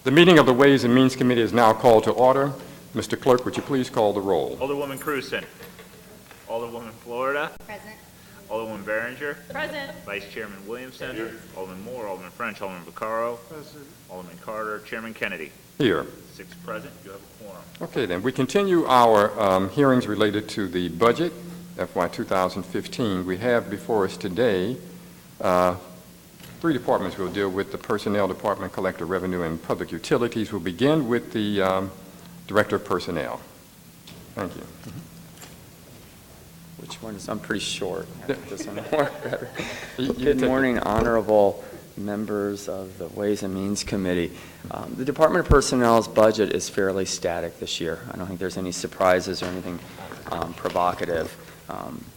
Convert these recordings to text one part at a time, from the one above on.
The meeting of the Ways and Means Committee is now called to order. Mr. Clerk, would you please call the roll? Alderwoman Cruzen. Alderwoman Florida. Present. Alderwoman Behringer. Present. Vice Chairman Williamson. Here. Alderman Moore, Alderman French, Alderman Vaccaro. Present. Alderman Carter, Chairman Kennedy. Here. 6 present. You have a quorum. Okay, then. We continue our hearings related to the budget, FY 2015. We have before us today 3 departments we'll deal with: the Personnel Department, Collector Revenue, and Public Utilities. We'll begin with the Director of Personnel. Thank you. Which one is, I'm pretty short. This one work better. You Good take morning, honorable members of the Ways and Means Committee. The Department of Personnel's budget is fairly static this year. I don't think there's any surprises or anything provocative.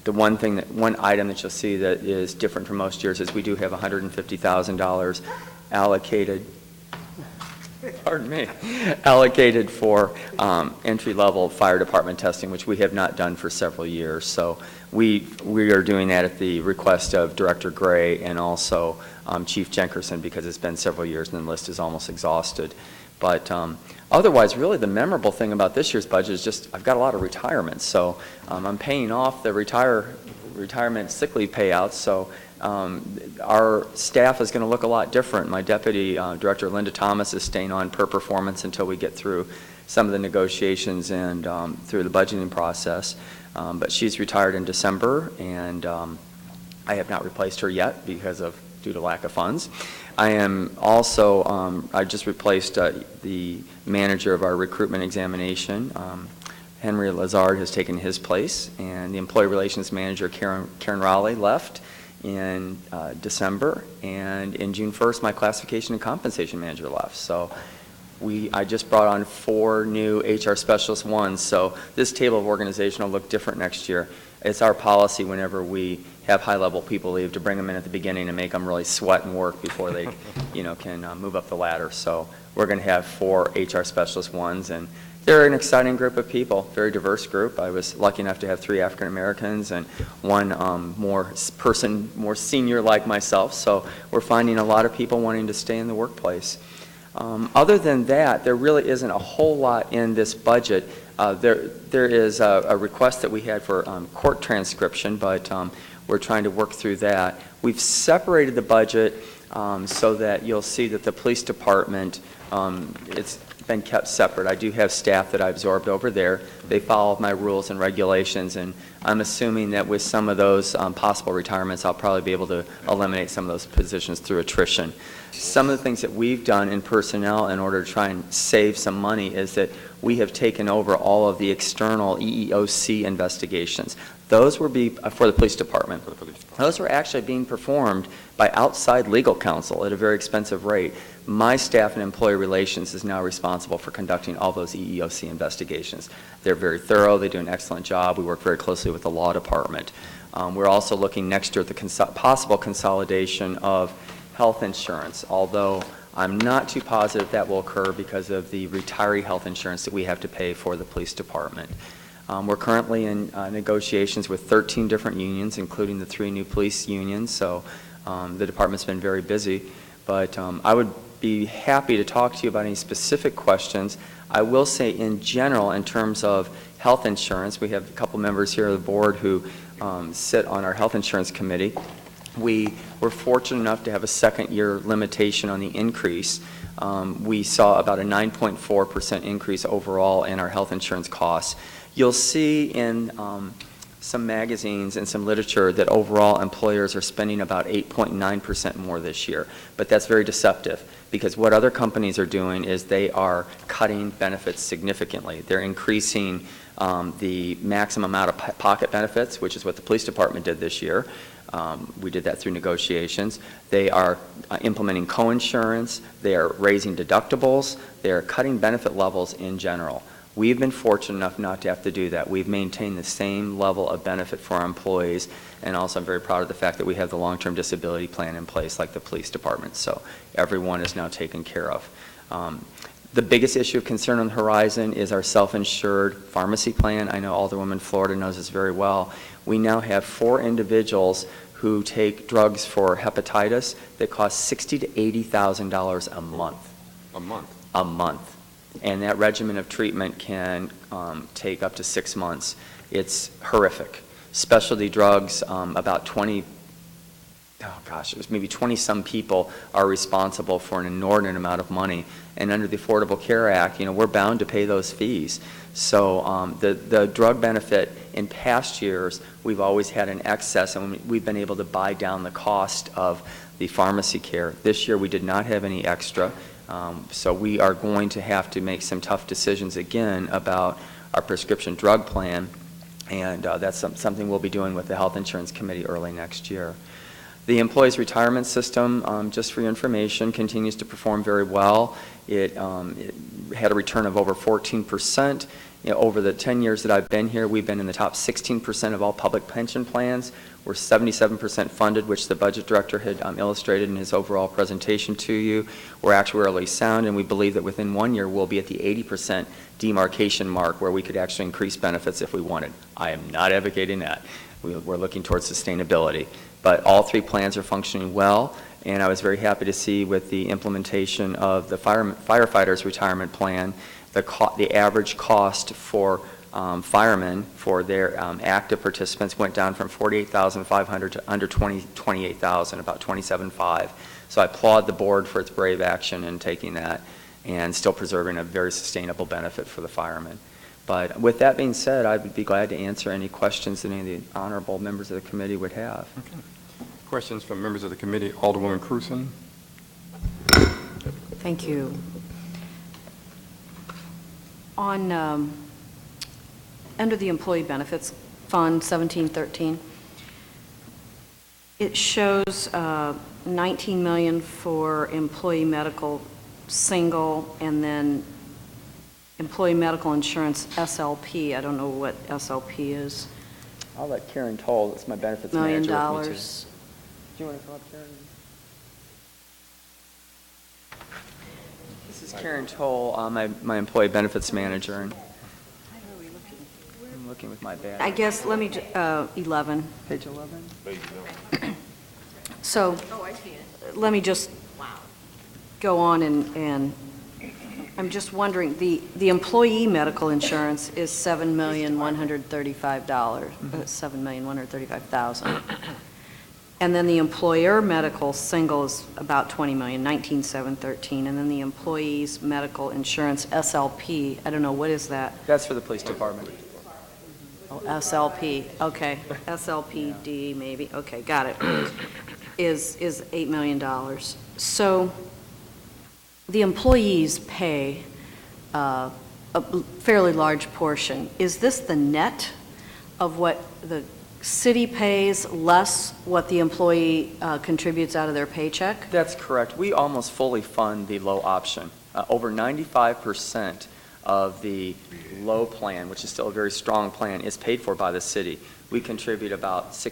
The one item that you'll see that is different from most years is we do have $150,000 allocated. Pardon me, allocated for entry-level fire department testing, which we have not done for several years. So we are doing that at the request of Director Gray and also Chief Jenkerson, because it's been several years and the list is almost exhausted. But otherwise, really the memorable thing about this year's budget is just I've got a lot of retirements. So I'm paying off the retirement sick leave payouts. So our staff is going to look a lot different. My Deputy Director, Linda Thomas, is staying on per performance until we get through some of the negotiations and through the budgeting process. But she's retired in December, and I have not replaced her yet due to lack of funds. I am also, I just replaced the manager of our recruitment examination. Henry Lazard has taken his place, and the employee relations manager, Karen Raleigh, left in December, and in June 1st, my classification and compensation manager left. So I just brought on 4 new HR specialist ones, so this table of organization will look different next year. It's our policy whenever we have high-level people leave to bring them in at the beginning and make them really sweat and work before they can move up the ladder. So we're going to have 4 HR specialist ones, and they're an exciting group of people, very diverse group. I was lucky enough to have 3 African Americans and 1 more senior like myself. So we're finding a lot of people wanting to stay in the workplace. Other than that, there really isn't a whole lot in this budget. There is a request that we had for court transcription, but we're trying to work through that. We've separated the budget so that you'll see that the police department, it's been kept separate. I do have staff that I absorbed over there. They follow my rules and regulations, and I'm assuming that with some of those possible retirements, I'll probably be able to eliminate some of those positions through attrition. Some of the things that we've done in personnel in order to try and save some money is that we have taken over all of the external EEOC investigations. Those were for the police department. Those were actually being performed by outside legal counsel at a very expensive rate. My staff in employee relations is now responsible for conducting all those EEOC investigations. They're very thorough. They do an excellent job. We work very closely with the law department. We're also looking next year at the possible consolidation of health insurance, although I'm not too positive that will occur because of the retiree health insurance that we have to pay for the police department. We're currently in negotiations with 13 different unions, including the 3 new police unions, so the department's been very busy. But I would be happy to talk to you about any specific questions. I will say in general, in terms of health insurance, we have a couple members here of the board who sit on our health insurance committee. We were fortunate enough to have a second-year limitation on the increase. We saw about a 9.4% increase overall in our health insurance costs. You'll see in some magazines and some literature that overall employers are spending about 8.9% more this year. But that's very deceptive, because what other companies are doing is they are cutting benefits significantly. They're increasing the maximum amount of pocket benefits, which is what the police department did this year. We did that through negotiations. They are implementing coinsurance. They are raising deductibles. They are cutting benefit levels in general. We've been fortunate enough not to have to do that. We've maintained the same level of benefit for our employees, and also I'm very proud of the fact that we have the long-term disability plan in place like the police department, so everyone is now taken care of. The biggest issue of concern on the horizon is our self-insured pharmacy plan. I know Alderwoman Florida knows this very well. We now have 4 individuals who take drugs for hepatitis that cost $60,000 to $80,000 a month. A month? a month. And that regimen of treatment can take up to 6 months. It's horrific. Specialty drugs, about 20, oh gosh, it was maybe 20-some people are responsible for an inordinate amount of money. And under the Affordable Care Act, we're bound to pay those fees. So the drug benefit in past years, we've always had an excess, and we've been able to buy down the cost of the pharmacy care. This year, we did not have any extra. So we are going to have to make some tough decisions again about our prescription drug plan, and that's something we'll be doing with the Health Insurance Committee early next year. The employees' retirement system, just for your information, continues to perform very well. It had a return of over 14%. Over the 10 years that I've been here, we've been in the top 16% of all public pension plans. We're 77% funded, which the budget director had illustrated in his overall presentation to you. We're actuarially sound, and we believe that within 1 year we'll be at the 80% demarcation mark where we could actually increase benefits if we wanted. I am not advocating that. We're looking towards sustainability. But all 3 plans are functioning well, and I was very happy to see with the implementation of the firefighters' retirement plan, the average cost for firemen for their active participants went down from $48,500 to under $28,000, about $27,500. So I applaud the board for its brave action in taking that and still preserving a very sustainable benefit for the firemen. But with that being said, I would be glad to answer any questions that any of the honorable members of the committee would have. Okay. Questions from members of the committee. Alderwoman Cruzen. Thank you. On under the Employee Benefits Fund 1713, it shows $19 million for employee medical single, and then employee medical insurance SLP. I don't know what SLP is. I'll let Karen Toll, that's my benefits $1 million. manager, with me too. Do you want to come up, Karen? This is Karen Toll, my employee benefits manager, and I'm looking with my badge. I guess, let me, 11. Page 11? So, let me just go on and I'm just wondering, the employee medical insurance is $7,135,000, $7,135,000. And then the employer medical single is about $20 million, $19,713. And then the employees medical insurance SLP, I don't know, what is that? That's for the police department. Oh, SLP, okay, SLPD maybe, okay, got it, is $8 million. So the employees pay a fairly large portion. Is this the net of what the city pays less what the employee contributes out of their paycheck? That's correct. We almost fully fund the low option. Over 95% of the low plan, which is still a very strong plan, is paid for by the city. We contribute about almost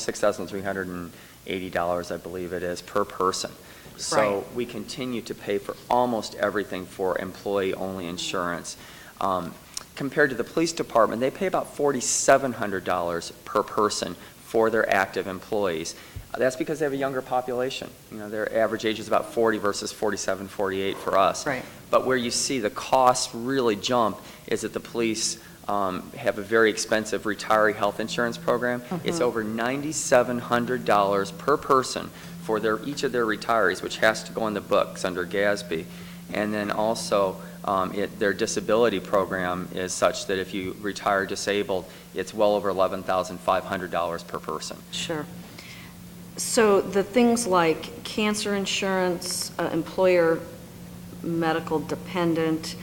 $6,380, I believe it is, per person. So we continue to pay for almost everything for employee-only insurance. Compared to the police department, they pay about $4,700 per person for their active employees. That's because they have a younger population. Their average age is about 40 versus 47, 48 for us. Right. But where you see the costs really jump is that the police have a very expensive retiree health insurance program. It's over $9,700 per person for each of their retirees, which has to go in the books under GASB. And then also their disability program is such that if you retire disabled, it's well over $11,500 per person. Sure. So the things like cancer insurance, employer medical dependent,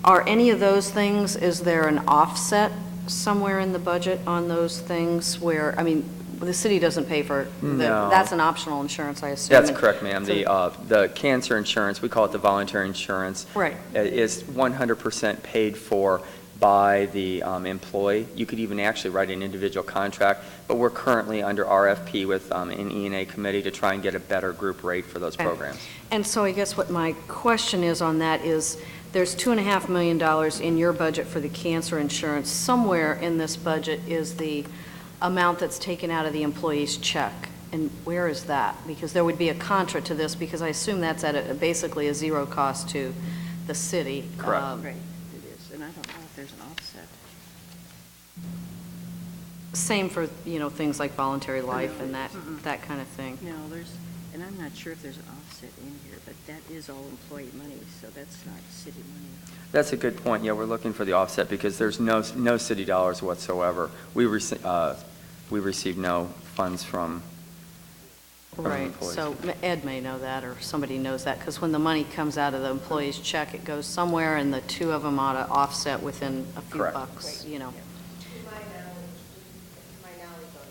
are any of those things, is there an offset somewhere in the budget on those things where, I mean, the city doesn't pay for, No. That's an optional insurance, I assume. That's correct, ma'am. The cancer insurance, we call it the voluntary insurance, Right. is 100% paid for by the employee. You could even actually write an individual contract, but we're currently under RFP with an E&A committee to try and get a better group rate for those programs. And so I guess what my question is on that is, there's $2.5 million in your budget for the cancer insurance. Somewhere in this budget is the amount that's taken out of the employee's check. And where is that? Because there would be a contra to this, because I assume that's at basically a zero cost to the city. Correct. Right, it is, and I don't know if there's an offset. Same for, things like voluntary life and that kind of thing. No, and I'm not sure if there's an offset in here, but that is all employee money, so that's not city money. That's a good point. Yeah, we're looking for the offset because there's no city dollars whatsoever. We receive no funds from the Right, employees. so Ed may know that, or somebody knows that, because when the money comes out of the employee's check, it goes somewhere, and the two of them ought to offset within a few Correct. bucks, To my knowledge on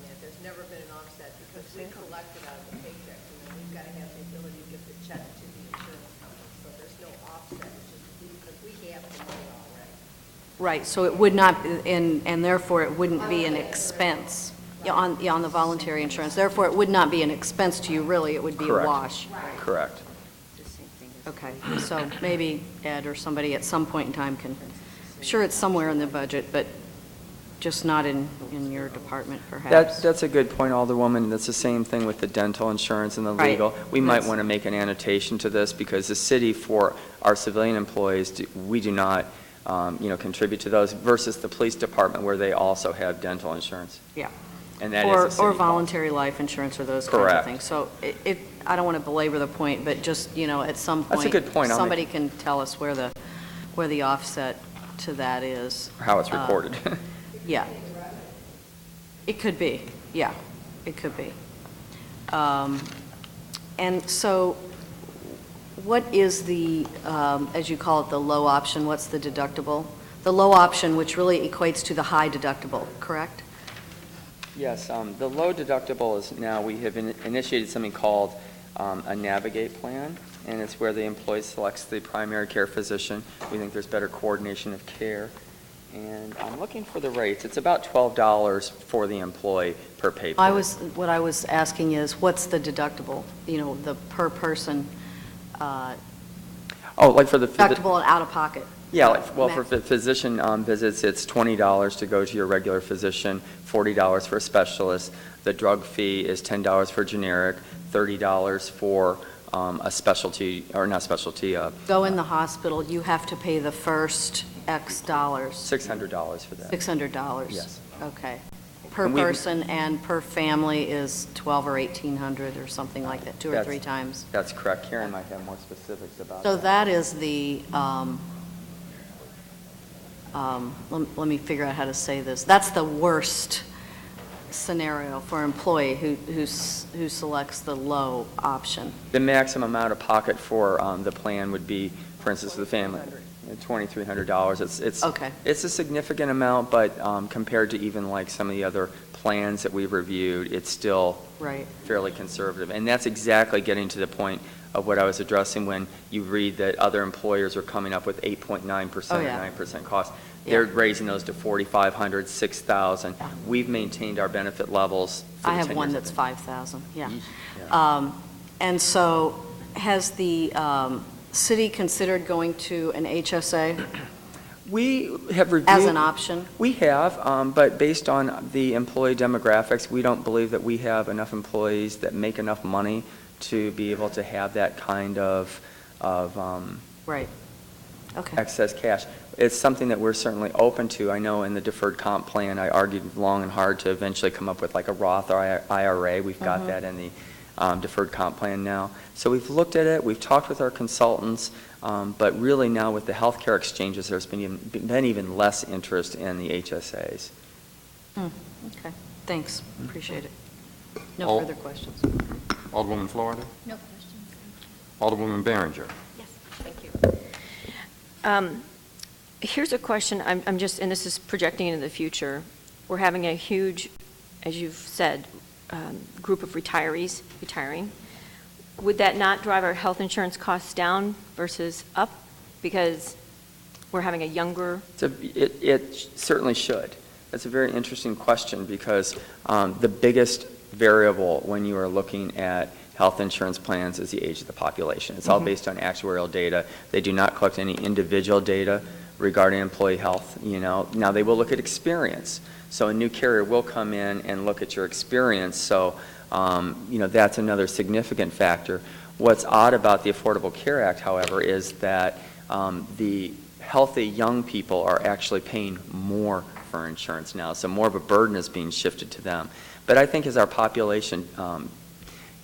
that, there's never been an offset because we collect it out of the paycheck, and then we've got to have the ability to get the check to the insurance company, so there's no offset, it's just because we have the money already. Right, so it would not, and therefore it wouldn't be an expense on the voluntary insurance. Therefore, it would not be an expense to you, really, it would be a Correct. wash. Correct. The same thing as. Okay, so maybe Ed or somebody at some point in time can, I'm sure it's somewhere in the budget, but just not in your department, perhaps. That's a good point, Alderwoman. That's the same thing with the dental insurance and the Right. legal. We might That's- want to make an annotation to this because the city, for our civilian employees, we do not, contribute to those versus the police department where they also have dental insurance. Yeah. And that is a city Or cost. voluntary life insurance or those kinds of Correct. things. So I don't want to belabor the point, but just, at some point. That's a good point. Somebody can tell us where the offset to that is. How it's recorded. Yeah. It could be, yeah, it could be. And so what is the, as you call it, the low option, what's the deductible? The low option, which really equates to the high deductible, correct? Yes, the low deductible is now, we have initiated something called a Navigate plan, and it's where the employee selects the primary care physician. We think there's better coordination of care. And I'm looking for the rates. It's about $12 for the employee per pay period. What I was asking is, what's the deductible? The per person Oh, like for the... deductible and out of pocket? Yeah, for physician visits, it's $20 to go to your regular physician, $40 for a specialist. The drug fee is $10 for generic, $30 for a specialty, or not specialty, Go in the hospital, you have to pay the first X dollars. $600 for that. $600? Yes. Okay. Per And we- person and per family is 1,200 or 1,800 or something like that, two or That's- three times. That's correct. Karen might have more specifics about So that. that is the, let me figure out how to say this. That's the worst scenario for an employee who selects the low option. The maximum out of pocket for the plan would be, for instance, for the family, $2,300. Okay. It's a significant amount, but compared to even like some of the other plans that we've reviewed, it's still Right. fairly conservative. And that's exactly getting to the point of what I was addressing when you read that other employers are coming up with 8.9% Oh, or yeah. 9% cost. Yeah. They're raising those to $4,500, $6,000. We've maintained our benefit levels for I the have 10 one years that's I've 5,000, yeah. Yeah. And so has the city considered going to an HSA been. We have reviewed. as an option? We have, but based on the employee demographics, we don't believe that we have enough employees that make enough money to be able to have that kind of Right. Okay. excess cash. It's something that we're certainly open to. I know in the deferred comp plan, I argued long and hard to eventually come up with like a Roth or IRA. We've got that in the deferred comp plan now. So we've looked at it, we've talked with our consultants, but really now with the healthcare exchanges, there's been even less interest in the HSAs. Okay, thanks, appreciate it. No All- further questions. Alderwoman Florida? No questions. Alderwoman Behringer? Yes, thank you. Here's a question, I'm just, and this is projecting into the future. We're having a huge, as you've said, group of retirees retiring. Would that not drive our health insurance costs down versus up? Because we're having a younger, It certainly should. That's a very interesting question because the biggest variable when you are looking at health insurance plans is the age of the population. It's all based on actuarial data. They do not collect any individual data regarding employee health, Now, they will look at experience. So a new carrier will come in and look at your experience. So That's another significant factor. What's odd about the Affordable Care Act, however, is that the healthy young people are actually paying more for insurance now, so more of a burden is being shifted to them. But I think as our population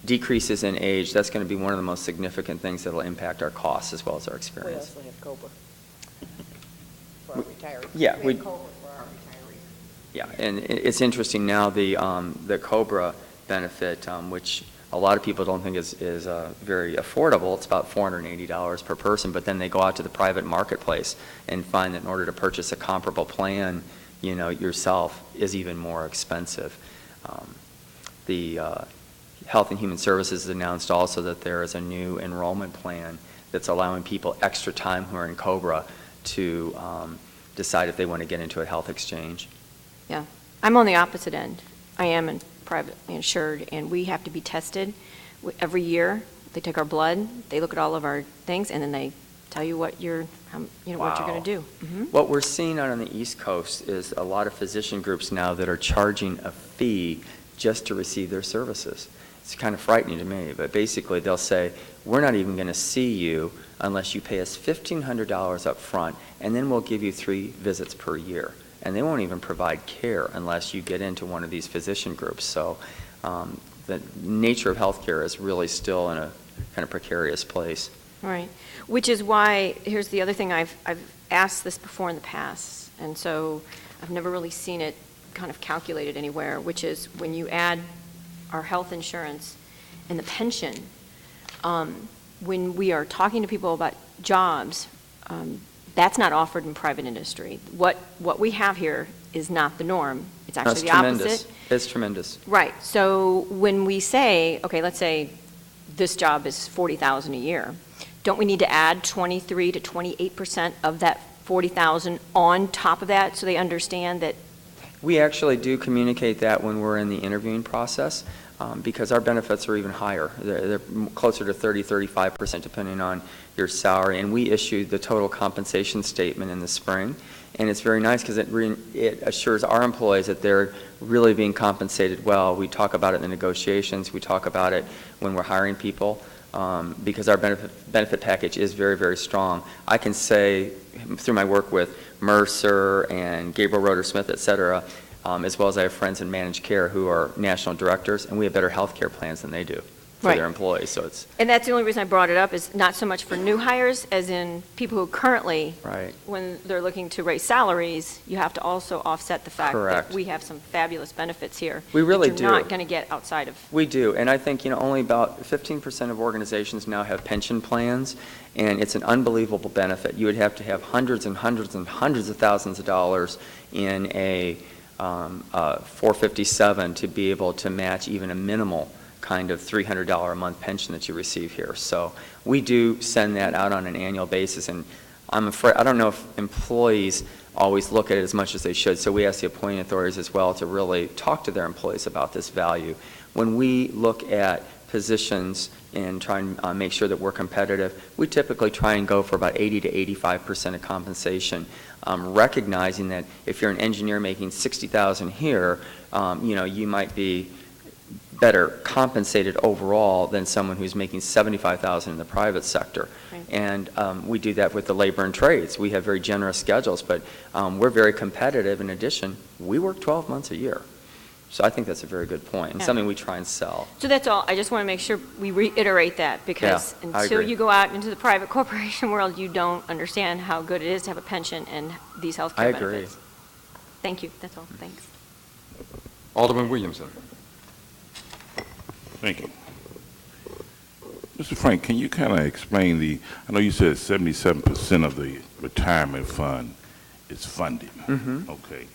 decreases in age, that's going to be one of the most significant things that will impact our costs as well as our We experience. also have COBRA for our retirees. Yeah, We have COBRA for our retirees. Yeah, and it's interesting now, the COBRA benefit, which a lot of people don't think is very affordable. It's about $480 per person, but then they go out to the private marketplace and find that in order to purchase a comparable plan, yourself is even more expensive. The Health and Human Services has announced also that there is a new enrollment plan that's allowing people extra time who are in COBRA to decide if they want to get into a health exchange. Yeah, I'm on the opposite end. I am privately insured, and we have to be tested every year. They take our blood, they look at all of our things, and then they tell you what you're going to do. Mm-hmm. What we're seeing out on the East Coast is a lot of physician groups now that are charging a fee just to receive their services. It's kind of frightening to me, but basically they'll say, we're not even going to see you unless you pay us $1,500 up front, and then we'll give you 3 visits per year. And they won't even provide care unless you get into one of these physician groups. So the nature of healthcare is really still in a kind of precarious place. Right, which is why, here's the other thing, I've asked this before in the past, and so I've never really seen it kind of calculated anywhere, which is when you add our health insurance and the pension, when we are talking to people about jobs, that's not offered in private industry. What we have here is not the norm. It's actually the opposite. It's tremendous. Right. So when we say, okay, let's say this job is $40,000 a year, don't we need to add 23 to 28% of that $40,000 on top of that so they understand that? We actually do communicate that when we're in the interviewing process because our benefits are even higher. They're closer to 30, 35% depending on your salary. And we issued the total compensation statement in the spring. And it's very nice because it assures our employees that they're really being compensated well. We talk about it in the negotiations. We talk about it when we're hiring people because our benefit package is very, very strong. I can say through my work with Mercer and Gabriel Roeder Smith, et cetera, as well as I have friends in managed care who are national directors, and we have better health care plans than they do for their employees. So it's And that's the only reason I brought it up is not so much for new hires as in people who currently, when they're looking to raise salaries, you have to also offset the fact that we have some fabulous benefits here. We really that you're not going to get outside of. We do, and I think only about 15% of organizations now have pension plans, and it's an unbelievable benefit. You would have to have hundreds and hundreds and hundreds of thousands of dollars in a 457 to be able to match even a minimal kind of $300 a month pension that you receive here. So we do send that out on an annual basis, and I'm afraid, I don't know if employees always look at it as much as they should, so we ask the appointing authorities as well to really talk to their employees about this value. When we look at positions and try and make sure that we're competitive, we typically try and go for about 80 to 85% of compensation, recognizing that if you're an engineer making $60,000 here, you might be better compensated overall than someone who's making $75,000 in the private sector. Right. And we do that with the labor and trades. We have very generous schedules, but we're very competitive. In addition, we work 12 months a year. So I think that's a very good point and something we try and sell. So that's all. I just want to make sure we reiterate that because until you go out into the private corporation world, you don't understand how good it is to have a pension and these health care benefits. I agree. Thank you. That's all. Thanks. Alderman Williamson. Thank you. Mr. Frank, can you kind of explain I know you said 77% of the retirement fund is funded. Mm-hmm. Okay.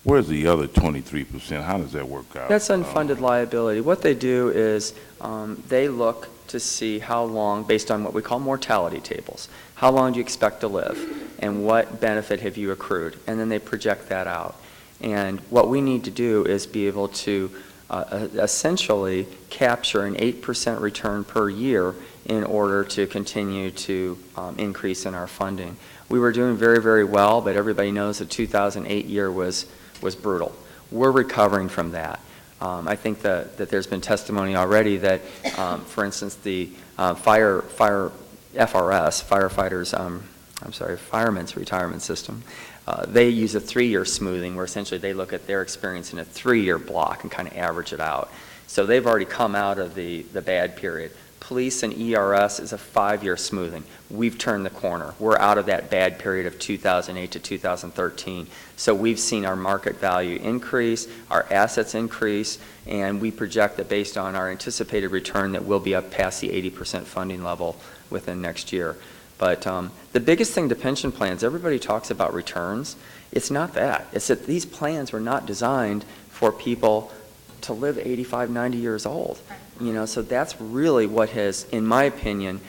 Where's the other 23%? How does that work out? That's unfunded liability. What they do is they look to see how long, based on what we call mortality tables, how long do you expect to live and what benefit have you accrued, and then they project that out. And what we need to do is be able to essentially capture an 8% return per year in order to continue to increase in our funding. We were doing very, very well, but everybody knows the 2008 year was brutal. We're recovering from that. I think that there's been testimony already that, for instance, the FRS, Firemen's Retirement System, they use a 3-year smoothing where essentially they look at their experience in a 3-year block and kind of average it out. So they've already come out of the bad period. Police and ERS is a 5-year smoothing. We've turned the corner. We're out of that bad period of 2008 to 2013. So we've seen our market value increase, our assets increase, and we project that based on our anticipated return that we'll be up past the 80% funding level within next year. But the biggest thing to pension plans, everybody talks about returns. It's not that. It's that these plans were not designed for people to live 85, 90 years old. You know, so that's really what has, in my opinion,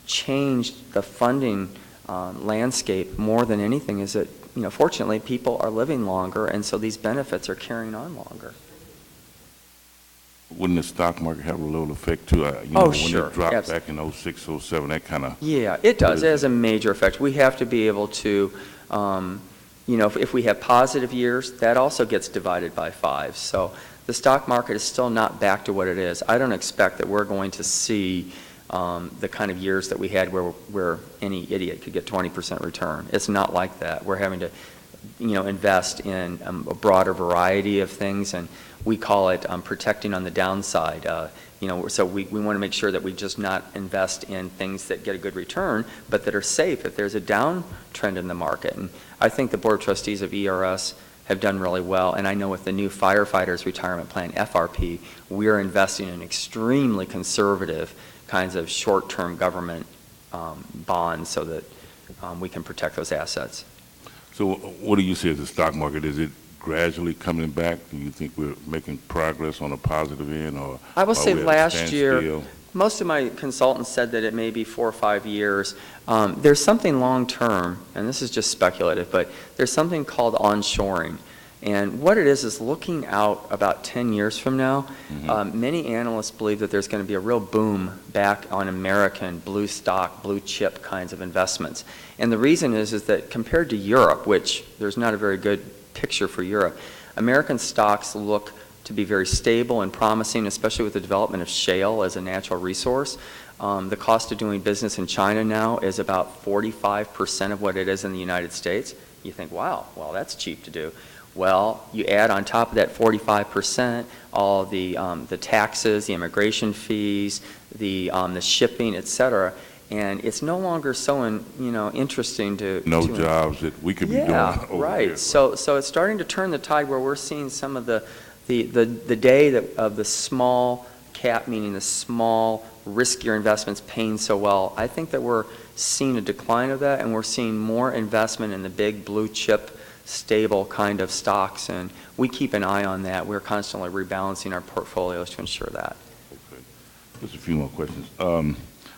changed the funding landscape more than anything is that, you know, fortunately people are living longer and so these benefits are carrying on longer. Wouldn't the stock market have a little effect too? Oh, when sure. it dropped Absolutely. back in 06, 07, that kind of... Yeah, it does. It has a major effect. We have to be able to, you know, if we have positive years, that also gets divided by 5. So the stock market is still not back to what it is. I don't expect that we're going to see the kind of years that we had where any idiot could get 20% return. It's not like that. We're having to, you know, invest in a broader variety of things, and we call it protecting on the downside. You know, so we want to make sure that we just not invest in things that get a good return, but that are safe if there's a downtrend in the market. And I think the Board of Trustees of ERS have done really well, and I know with the new Firefighters Retirement Plan, FRP, we are investing in extremely conservative kinds of short-term government bonds so that we can protect those assets. So what do you see as the stock market? Is it gradually coming back? Do you think we're making progress on a positive end, or I will say are we at a last year, standstill? most of my consultants said that it may be 4 or 5 years. There's something long-term, and this is just speculative, but there's something called onshoring. And what it is looking out about 10 years from now, many analysts believe that there's going to be a real boom back on American blue stock, blue chip kinds of investments. And the reason is that compared to Europe, which there's not a very good picture for Europe, American stocks look to be very stable and promising, especially with the development of shale as a natural resource. The cost of doing business in China now is about 45% of what it is in the United States. You think, wow, well, that's cheap to do. Well, you add on top of that 45% all the taxes, the immigration fees, the shipping, et cetera, and it's no longer so interesting to jobs that we could be doing over right. here. So it's starting to turn the tide where we're seeing some of the day of the small cap, meaning the small riskier investments paying so well. I think that we're seeing a decline of that, and we're seeing more investment in the big blue chip stable kind of stocks, and we keep an eye on that. We're constantly rebalancing our portfolios to ensure that. Okay. Just a few more questions. I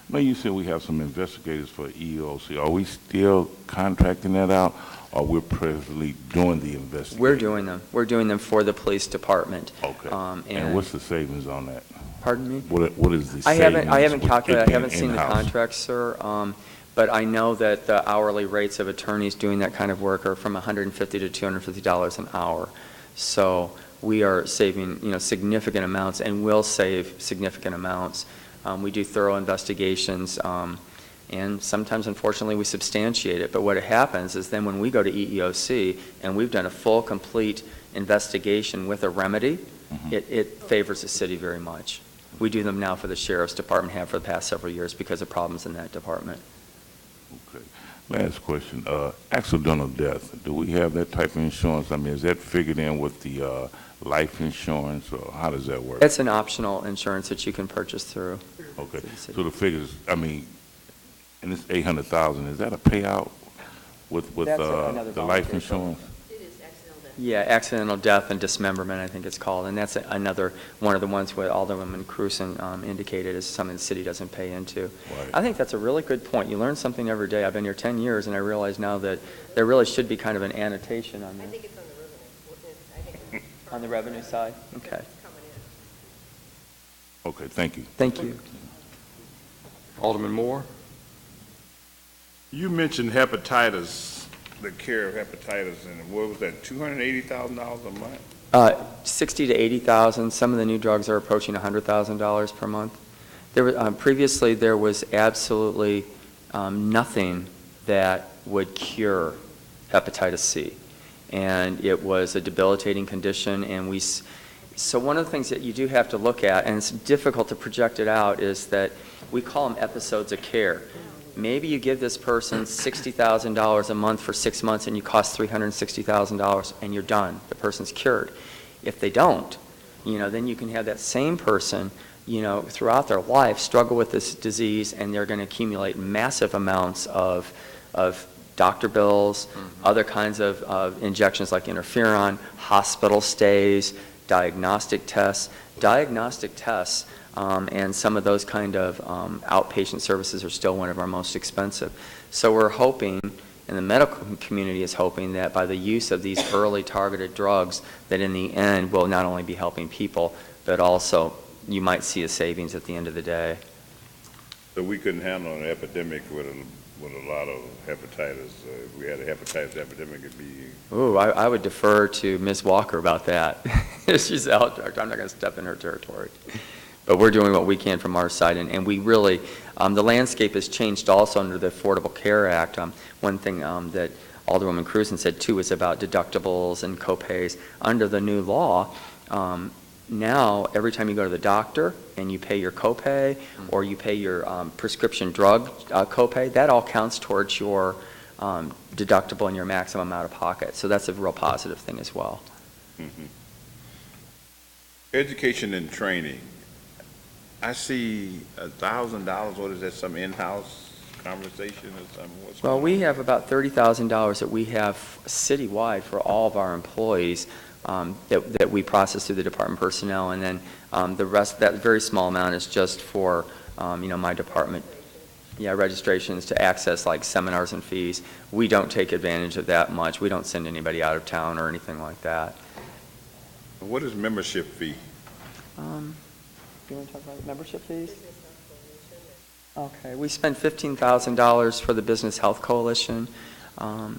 know you said we have some investigators for EEOC. Are we still contracting that out, or we're presently doing the investigation? We're doing them. We're doing them for the police department. Okay. And what's the savings on that? Pardon me? What is the savings? I haven't calculated. I haven't seen the in-house? contracts, sir. But I know that the hourly rates of attorneys doing that kind of work are from $150 to $250 an hour. So we are saving, significant amounts, and will save significant amounts. We do thorough investigations, and sometimes, unfortunately, we substantiate it. But what happens is then when we go to EEOC and we've done a full, complete investigation with a remedy, it favors the city very much. We do them now for the Sheriff's Department, have for the past several years because of problems in that department. Okay. Last question. Accidental death. Do we have that type of insurance? I mean, is that figured in with the life insurance, or how does that work? It's an optional insurance that you can purchase through. Okay. So the figures, I mean, and this $800,000, is that a payout with That's the another life voluntary insurance? It is accidental death. Yeah, accidental death and dismemberment, I think it's called. And that's another one of the ones where Alderman Cruson indicated is something the city doesn't pay into. Right. I think that's a really good point. You learn something every day. I've been here 10 years, and I realize now that there really should be kind of an annotation on I that. think it's on the revenue. I think it's On the revenue side? because Okay. it's coming in. Okay, thank you. Thank you. Alderman Moore? You mentioned hepatitis the care of hepatitis, and what was that, $280,000 a month? 60 to 80,000. Some of the new drugs are approaching $100,000 per month. Previously, there was absolutely nothing that would cure hepatitis C, and it was a debilitating condition. And so one of the things that you do have to look at, and it's difficult to project it out, is that we call them episodes of care. Maybe you give this person $60,000 a month for 6 months and you cost $360,000 and you're done. The person's cured. If they don't, then you can have that same person, throughout their life struggle with this disease, and they're going to accumulate massive amounts of doctor bills, other kinds of injections like interferon, hospital stays, diagnostic tests. Diagnostic tests and some of those kind of outpatient services are still one of our most expensive. So we're hoping, and the medical community is hoping, that by the use of these early targeted drugs, that in the end we'll not only be helping people, but also you might see a savings at the end of the day. So we couldn't handle an epidemic with a lot of hepatitis. If we had a hepatitis epidemic, it'd be... Ooh, I would defer to Ms. Walker about that. She's the health director. I'm not going to step in her territory. But we're doing what we can from our side, and we really, the landscape has changed also under the Affordable Care Act. One thing that Alderwoman Cruzen said too is about deductibles and copays. Under the new law, now every time you go to the doctor and you pay your copay or you pay your prescription drug copay, that all counts towards your deductible and your maximum out of pocket. So that's a real positive thing as well. Mm-hmm. Education and training. I see $1,000. What is that? Some in-house conversation or something? Well, we have about $30,000 that we have citywide for all of our employees that we process through the department personnel, and then the rest, that very small amount, is just for my department. Yeah, registrations to access like seminars and fees. We don't take advantage of that much. We don't send anybody out of town or anything like that. What is membership fee? You want to talk about membership fees? Okay, we spend $15,000 for the Business Health Coalition. And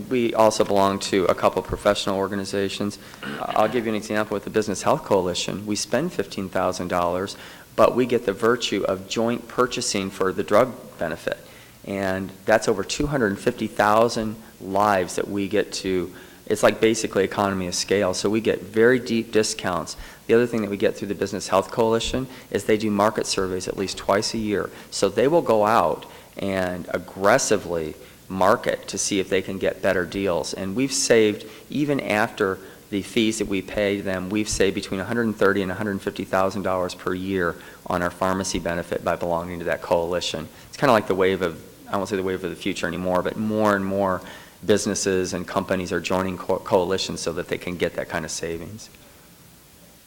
we also belong to a couple professional organizations. I'll give you an example with the Business Health Coalition. We spend $15,000, but we get the virtue of joint purchasing for the drug benefit. And that's over 250,000 lives that we get to. It's like basically economy of scale, so we get very deep discounts. The other thing that we get through the Business Health Coalition is they do market surveys at least twice a year. So they will go out and aggressively market to see if they can get better deals. And we've saved, even after the fees that we pay them, we've saved between $130,000 and $150,000 per year on our pharmacy benefit by belonging to that coalition. It's kind of like the wave of, I won't say the wave of the future anymore, but more and more businesses and companies are joining coalitions so that they can get that kind of savings.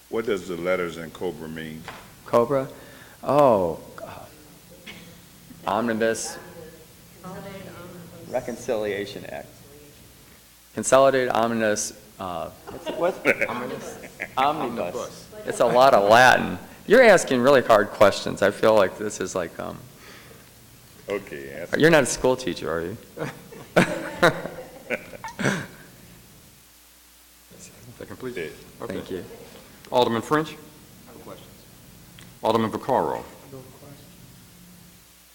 What does the letters in COBRA mean? COBRA? Oh, Omnibus Reconciliation Act. Consolidated Omnibus, Omnibus. It's a lot of Latin. You're asking really hard questions. I feel like this is like, Okay. You're not a school teacher, are you? Is that complete? Okay. Thank you. Alderman French? No questions. Alderman Vaccaro? No questions.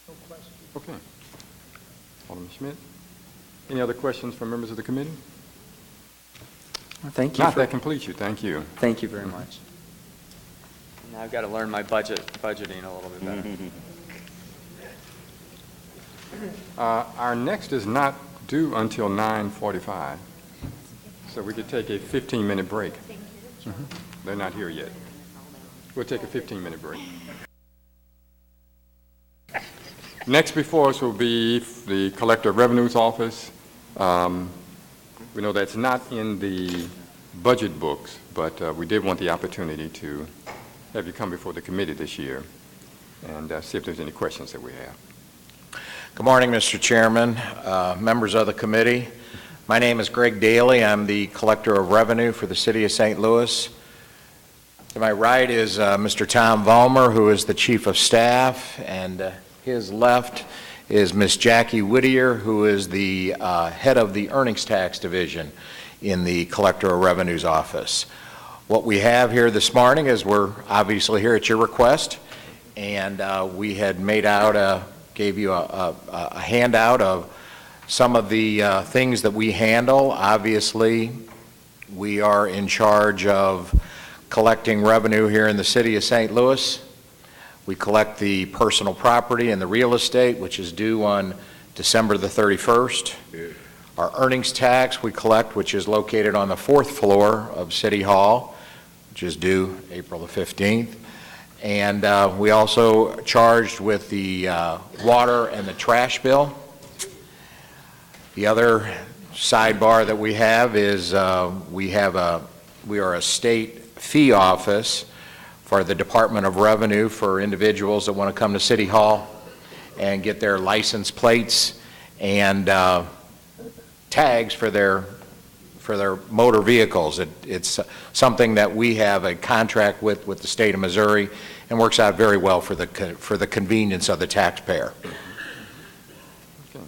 No questions. Okay. Alderman Schmidt? Any other questions from members of the committee? Well, thank you. Not that completes you. Thank you. Thank you very much. Now I've got to learn my budgeting a little bit better. Our next is not due until 9:45, so we could take a 15-minute break. They're not here yet. We'll take a 15-minute break. Next before us will be the Collector of Revenue's office. We know that's not in the budget books, but we did want the opportunity to have you come before the committee this year and see if there's any questions that we have. Good morning, Mr. Chairman, members of the committee. My name is Greg Daly. I'm the Collector of Revenue for the City of St. Louis. To my right is Mr. Tom Vollmer, who is the Chief of Staff, and his left is Miss Jackie Whittier, who is the head of the Earnings Tax Division in the Collector of Revenue's office. What we have here this morning is we're obviously here at your request, and we had made out, gave you a handout of some of the things that we handle. Obviously, we are in charge of collecting revenue here in the city of St. Louis. We collect the personal property and the real estate, which is due on December the 31st. Our earnings tax we collect, which is located on the 4th floor of City Hall, which is due April the 15th. And we also charged with the water and the trash bill. The other sidebar that we have is we are a state fee office for the Department of Revenue for individuals that want to come to City Hall and get their license plates and tags for their motor vehicles. It's something that we have a contract with the state of Missouri, and works out very well for the convenience of the taxpayer. Okay.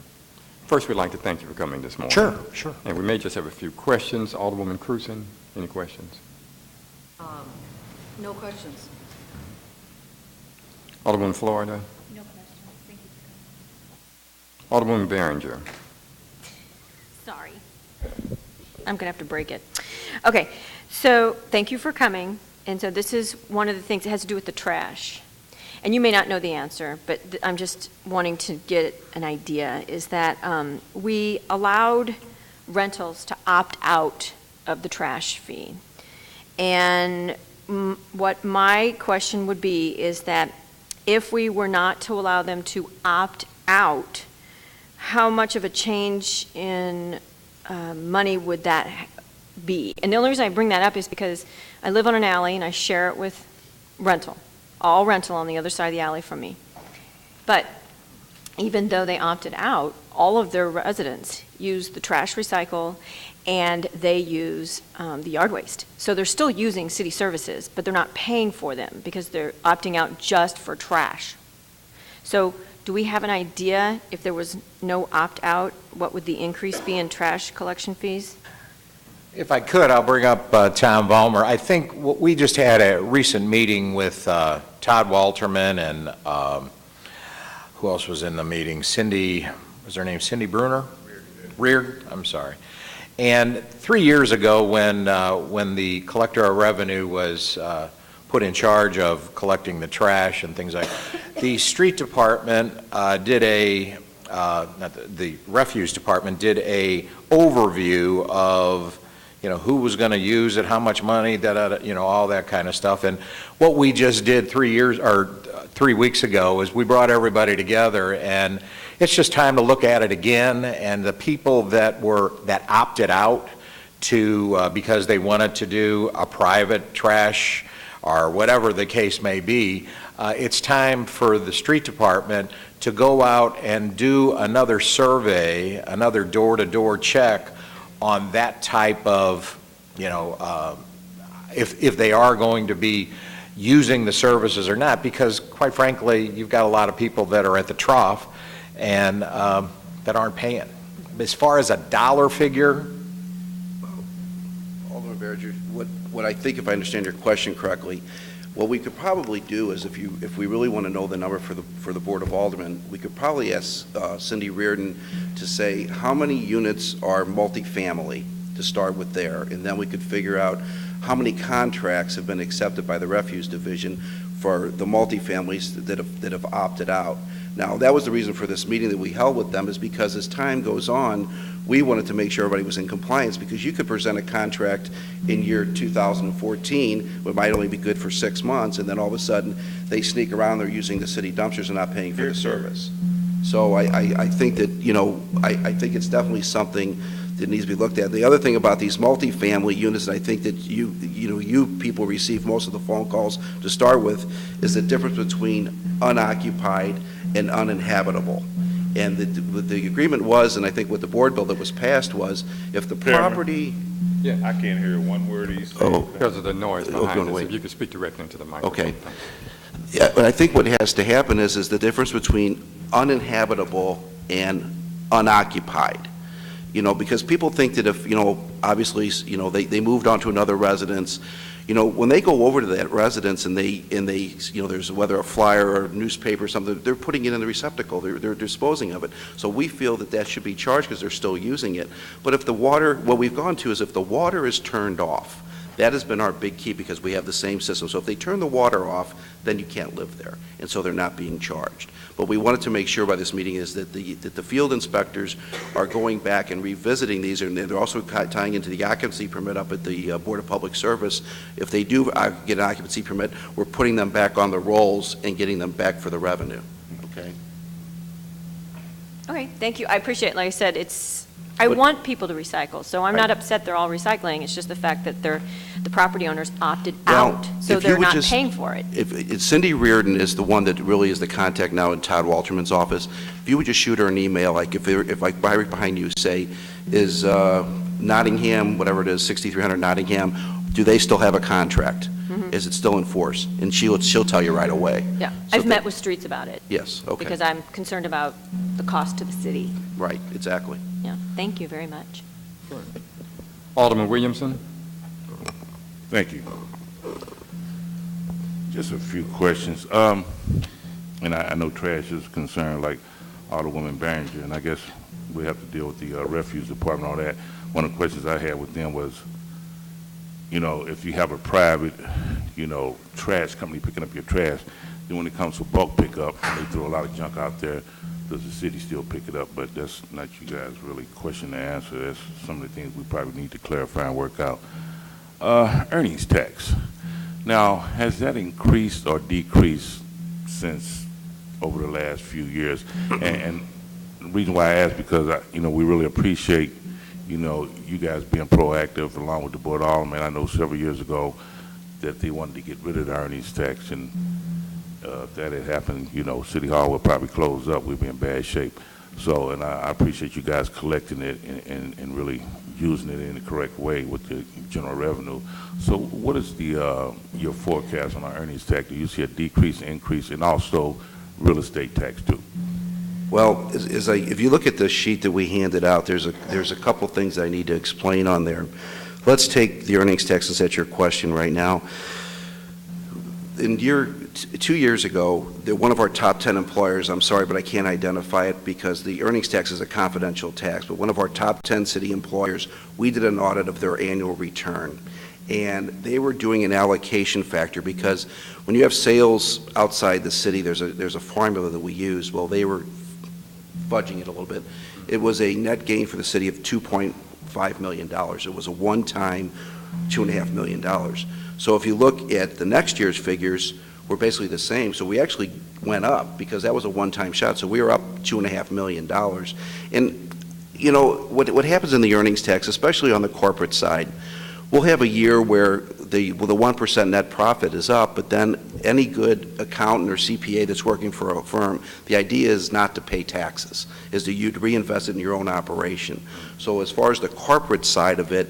First, we'd like to thank you for coming this morning. Sure, sure. And we may just have a few questions. Alderwoman Cruzen, any questions? No questions. Alderwoman Florida? No question. Thank you. Alderwoman Behringer? Sorry. I'm going to have to break it. Okay, so thank you for coming. And so this is one of the things that has to do with the trash. And you may not know the answer, but I'm just wanting to get an idea, is that we allowed rentals to opt out of the trash fee. And what my question would be is that if we were not to allow them to opt out, how much of a change in money would that be? And the only reason I bring that up is because I live on an alley and I share it with rental, all rental on the other side of the alley from me. But even though they opted out, all of their residents use the trash recycle and they use the yard waste. So they're still using city services, but they're not paying for them because they're opting out just for trash. So do we have an idea, if there was no opt-out, what would the increase be in trash collection fees? If I could, I'll bring up Tom Vollmer. I think we just had a recent meeting with Todd Walterman and who else was in the meeting? Cindy, was her name Cindy Bruner? Reard, I'm sorry. And 3 years ago when the Collector of Revenue was put in charge of collecting the trash and things like that, the street department the refuse department did a overview of who was going to use it, how much money, all that kind of stuff. And what we just did 3 weeks ago is we brought everybody together, and it's just time to look at it again. And the people that opted out to because they wanted to do a private trash or whatever the case may be, it's time for the street department to go out and do another survey, another door-to-door check on that type of, if they are going to be using the services or not, because quite frankly, you've got a lot of people that are at the trough and that aren't paying. As far as a dollar figure, Alderman Berger, what I think, if I understand your question correctly, what we could probably do is if we really want to know the number for the Board of Aldermen, we could probably ask Cindy Reardon to say how many units are multifamily to start with there, and then we could figure out how many contracts have been accepted by the Refuse Division for the multifamilies that have opted out. Now, that was the reason for this meeting that we held with them, is because as time goes on, we wanted to make sure everybody was in compliance, because you could present a contract in year 2014, which might only be good for 6 months, and then all of a sudden, they sneak around, they're using the city dumpsters and not paying for the service. So I think that, I think it's definitely something that needs to be looked at. The other thing about these multifamily units, and I think that you people receive most of the phone calls to start with, is the difference between unoccupied and uninhabitable. And the agreement was, and I think what the board bill that was passed was, if the property... Yeah, I can't hear one word he's saying. Oh. Because of the noise behind us, wait. if you could speak directly into the microphone. Okay. Yeah, but I think what has to happen is the difference between uninhabitable and unoccupied. Because people think that if, obviously, they moved on to another residence, when they go over to that residence and they, there's whether a flyer or a newspaper or something, they're putting it in the receptacle, they're disposing of it. So we feel that that should be charged because they're still using it. But if the water, what we've gone to is if the water is turned off, that has been our big key because we have the same system. So if they turn the water off, then you can't live there. And so they're not being charged. But we wanted to make sure by this meeting is that the field inspectors are going back and revisiting these, and they're also tying into the occupancy permit up at the Board of Public Service. If they do get an occupancy permit, we're putting them back on the rolls and getting them back for the revenue. Okay? Okay, thank you. I appreciate it. Like I said, I want people to recycle, so I'm not upset they're all recycling. It's just the fact that the property owners opted out, so they're not paying for it. If Cindy Reardon is the one that really is the contact now in Todd Walterman's office, if you would just shoot her an email, like if like right behind you, say, is Nottingham, whatever it is, 6300 Nottingham, do they still have a contract? Is it still in force? And she'll tell you right away. Yeah, So I've met with Streets about it. Yes, okay. Because I'm concerned about the cost to the city. Right, exactly. Yeah, thank you very much. Alderman Williamson? Thank you. Just a few questions. And I know trash is concerned like Alderwoman Behringer, and I guess we have to deal with the refuse department and all that. One of the questions I had with them was, if you have a private, trash company picking up your trash, then when it comes to bulk pickup, they throw a lot of junk out there, does the city still pick it up? But that's not you guys really question to answer. That's some of the things we probably need to clarify and work out. Earnings tax. Now, has that increased or decreased since over the last few years? And the reason why I ask because, we really appreciate, you guys being proactive along with the Board of Aldermen. I know several years ago that they wanted to get rid of the earnings tax, and if that had happened, City Hall would probably close up. We'd be in bad shape. So, and I appreciate you guys collecting it and really using it in the correct way with the general revenue. So what is your forecast on our earnings tax? Do you see a decrease, increase, and also real estate tax too? Well, if you look at the sheet that we handed out, there's a couple things I need to explain on there. Let's take the earnings tax as that's your question right now. In 2 years ago, one of our top 10 employers, I'm sorry, but I can't identify it because the earnings tax is a confidential tax, but one of our top 10 city employers, we did an audit of their annual return. And they were doing an allocation factor because when you have sales outside the city, there's a formula that we use. Well, they were fudging it a little bit. It was a net gain for the city of $2.5 million. It was a one-time $2.5 million. So if you look at the next year's figures, we're basically the same. So we actually went up because that was a one-time shot. So we were up $2.5 million. And, what happens in the earnings tax, especially on the corporate side, we'll have a year where the 1% net profit is up, but then any good accountant or CPA that's working for a firm, the idea is not to pay taxes, is to reinvest it in your own operation. So as far as the corporate side of it,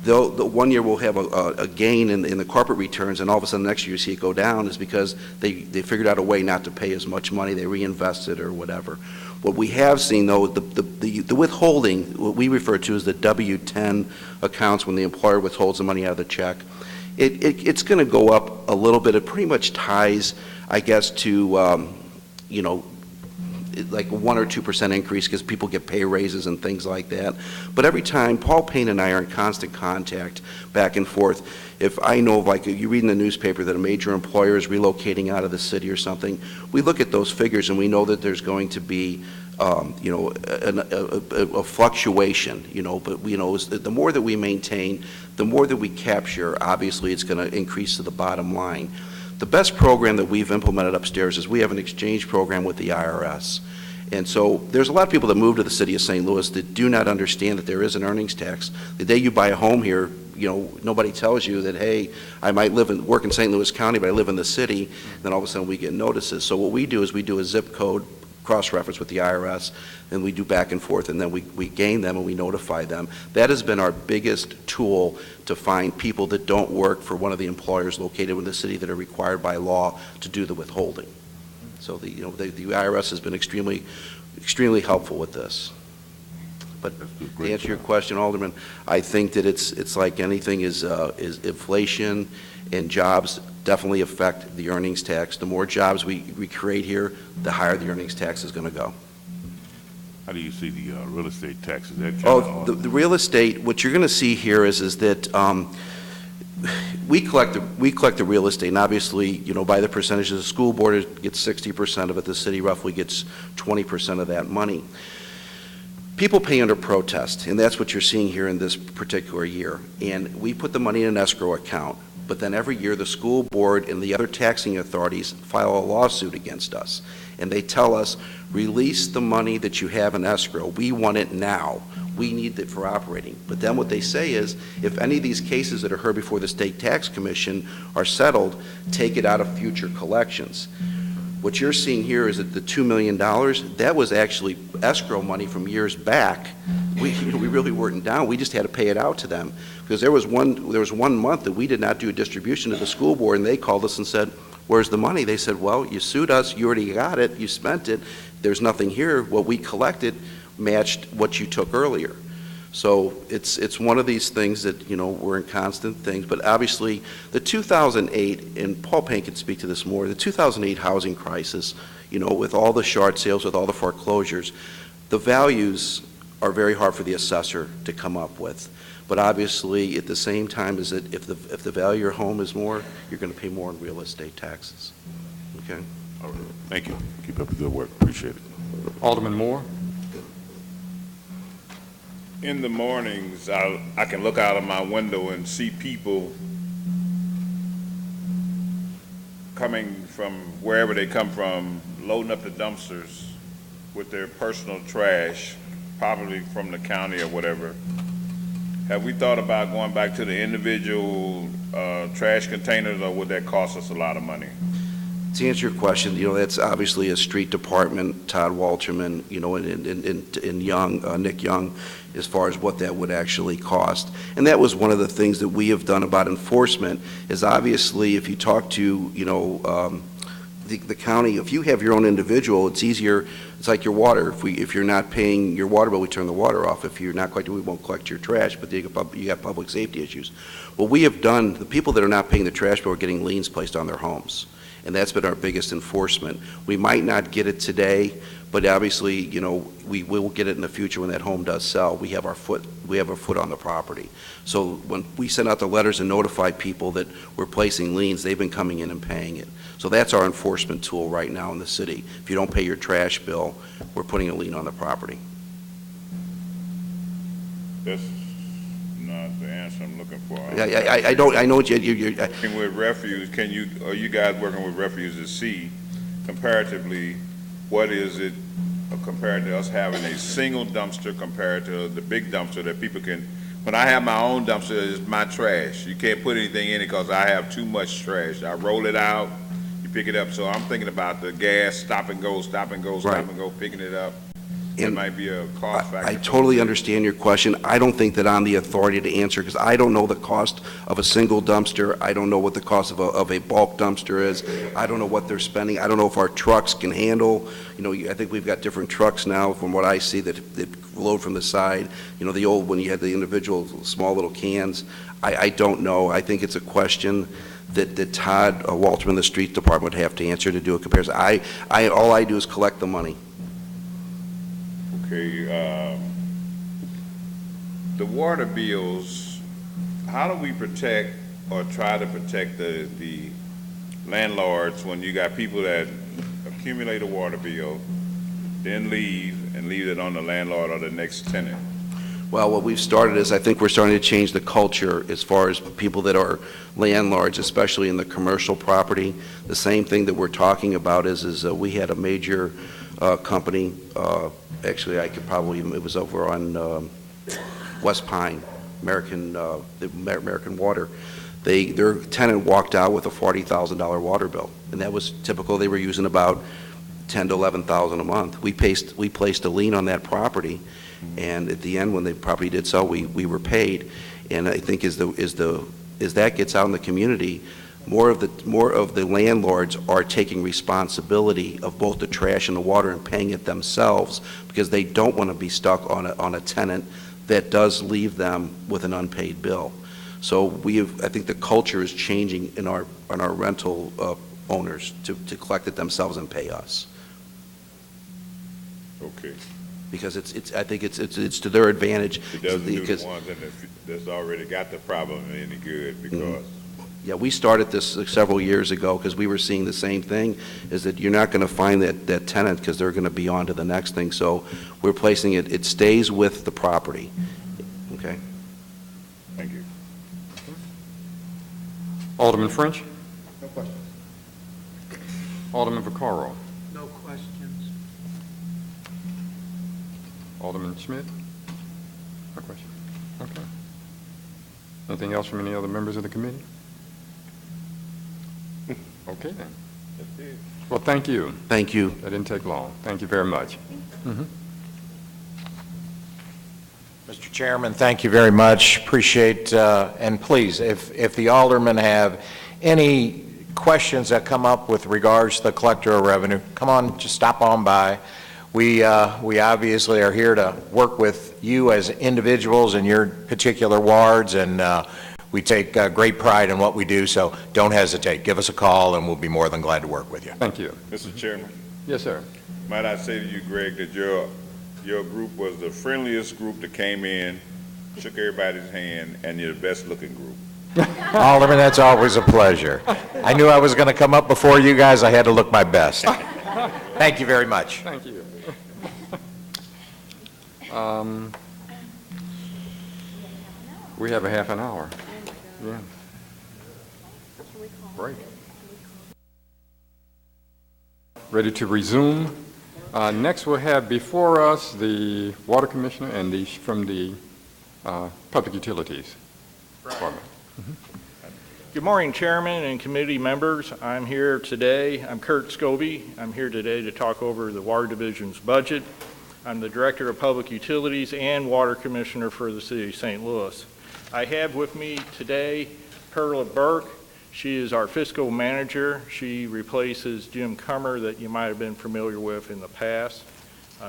though the 1 year we'll have a gain in the corporate returns, and all of a sudden next year you see it go down, is because they figured out a way not to pay as much money, they reinvested or whatever. What we have seen, though, the withholding, what we refer to as the W-10 accounts, when the employer withholds the money out of the check, it's going to go up a little bit. It pretty much ties, I guess, to, like a 1 or 2% increase because people get pay raises and things like that. But every time, Paul Payne and I are in constant contact back and forth. If I know, like you read in the newspaper that a major employer is relocating out of the city or something, we look at those figures and we know that there's going to be, a fluctuation, but, the more that we maintain, the more that we capture, obviously it's going to increase to the bottom line. The best program that we've implemented upstairs is we have an exchange program with the IRS. And so there's a lot of people that move to the city of St. Louis that do not understand that there is an earnings tax. The day you buy a home here, nobody tells you that, hey, I might work in St. Louis County, but I live in the city. Then all of a sudden we get notices. So what we do is we do a zip code cross-reference with the IRS, and we do back and forth, and then we gain them and we notify them. That has been our biggest tool to find people that don't work for one of the employers located in the city that are required by law to do the withholding. So the IRS has been extremely helpful with this. But to answer your question, Alderman, I think that it's like anything is inflation and jobs definitely affect the earnings tax. The more jobs we create here, the higher the earnings tax is going to go. How do you see the real estate taxes? That The real estate, what you're going to see here is that we collect the real estate, and obviously, by the percentages, the school board gets 60% of it, the city roughly gets 20% of that money. People pay under protest, and that's what you're seeing here in this particular year. And we put the money in an escrow account, but then every year the school board and the other taxing authorities file a lawsuit against us. And they tell us, release the money that you have in escrow. We want it now. We need it for operating. But then what they say is, if any of these cases that are heard before the State Tax Commission are settled, take it out of future collections. What you're seeing here is that the $2 million, that was actually escrow money from years back. We really weren't down. We just had to pay it out to them. Because there was one month that we did not do a distribution to the school board, and they called us and said, where's the money? They said, well, you sued us, you already got it, you spent it, there's nothing here. What we collected matched what you took earlier. So it's one of these things that, we're in constant things. But obviously, the 2008, and Paul Payne can speak to this more, the 2008 housing crisis, with all the short sales, with all the foreclosures, the values are very hard for the assessor to come up with. But obviously, at the same time, is that if the value of your home is more, you're going to pay more in real estate taxes. Okay? All right. Thank you. Keep up the good work. Appreciate it. Alderman Moore? In the mornings, I can look out of my window and see people coming from wherever they come from, loading up the dumpsters with their personal trash, probably from the county or whatever. Have we thought about going back to the individual trash containers, or would that cost us a lot of money? To answer your question, that's obviously a street department, Todd Walterman, and Young, Nick Young, as far as what that would actually cost. And that was one of the things that we have done about enforcement, is obviously if you talk to, the county, if you have your own individual, it's easier. It's like your water. If you're not paying your water bill, we turn the water off. If you're not collecting, we won't collect your trash, but you got public safety issues. What we have done, the people that are not paying the trash bill are getting liens placed on their homes. And that's been our biggest enforcement. We might not get it today, but obviously, we will get it in the future when that home does sell. We have our foot on the property. So when we send out the letters and notify people that we're placing liens, they've been coming in and paying it. So that's our enforcement tool right now in the city. If you don't pay your trash bill, we're putting a lien on the property. That's not the answer I'm looking for. I know what you're working with refuse. Are you guys working with refuse to see comparatively what is it compared to us having a single dumpster compared to the big dumpster that people can? When I have my own dumpster, it's my trash. You can't put anything in it because I have too much trash. I roll it out, you pick it up. So I'm thinking about the gas, stop and go, picking it up. It might be a cost factor. I totally understand your question. I don't think that I'm the authority to answer, because I don't know the cost of a single dumpster. I don't know what the cost of a bulk dumpster is. I don't know what they're spending. I don't know if our trucks can handle. I think we've got different trucks now, from what I see, that load from the side. The old, when you had the individual small little cans. I don't know. I think it's a question that Todd Walterman, the street department, would have to answer to do a comparison. All I do is collect the money. Okay, the water bills, how do we protect or try to protect the landlords when you got people that accumulate a water bill, then leave it on the landlord or the next tenant? Well, what we've started is, I think we're starting to change the culture as far as people that are landlords, especially in the commercial property. The same thing that we're talking about is we had a major company, actually it was over on West Pine, American Water. Their tenant walked out with a $40,000 water bill, and that was typical. They were using about $10,000 to $11,000 a month. We placed a lien on that property, and at the end, when the property did sell, we were paid. And I think as that gets out in the community, more of the landlords are taking responsibility of both the trash and the water and paying it themselves because they don't want to be stuck on a tenant that does leave them with an unpaid bill. So I think the culture is changing in our rental owners to collect it themselves and pay us. Okay. Because I think it's to their advantage. It doesn't do because- the ones that's already got the problem any good because Yeah, we started this several years ago because we were seeing the same thing, is that you're not going to find that tenant because they're going to be on to the next thing. So we're placing it stays with the property. Okay? Thank you. Alderman French? No questions. Alderman Vaccaro? No questions. Alderman Schmidt? No question. Okay. Anything else from any other members of the committee? Okay, then. That's it. Well, thank you. Thank you. That didn't take long. Thank you very much. Mhm. Mr. Chairman, thank you very much. Appreciate, and please, if the aldermen have any questions that come up with regards to the collector of revenue, come on, just stop on by. We obviously are here to work with you as individuals in your particular wards, and we take great pride in what we do, so don't hesitate. Give us a call, and we'll be more than glad to work with you. Thank you. Mr. Chairman, Yes, sir. might I say to you, Greg, that your group was the friendliest group that came in, shook everybody's hand, and you're the best-looking group. Alderman, that's always a pleasure. I knew I was going to come up before you guys. I had to look my best. Thank you very much. Thank you. We have a half an hour. Yeah. Break. Ready to resume. Next, we'll have before us the Water Commissioner and from the Public Utilities Department. Good morning, Chairman and committee members. I'm here today. I'm Kurt Skouby. I'm here today to talk over the Water Division's budget. I'm the Director of Public Utilities and Water Commissioner for the City of St. Louis. I have with me today Perla Burke. She is our fiscal manager. She replaces Jim Cummer that you might have been familiar with in the past.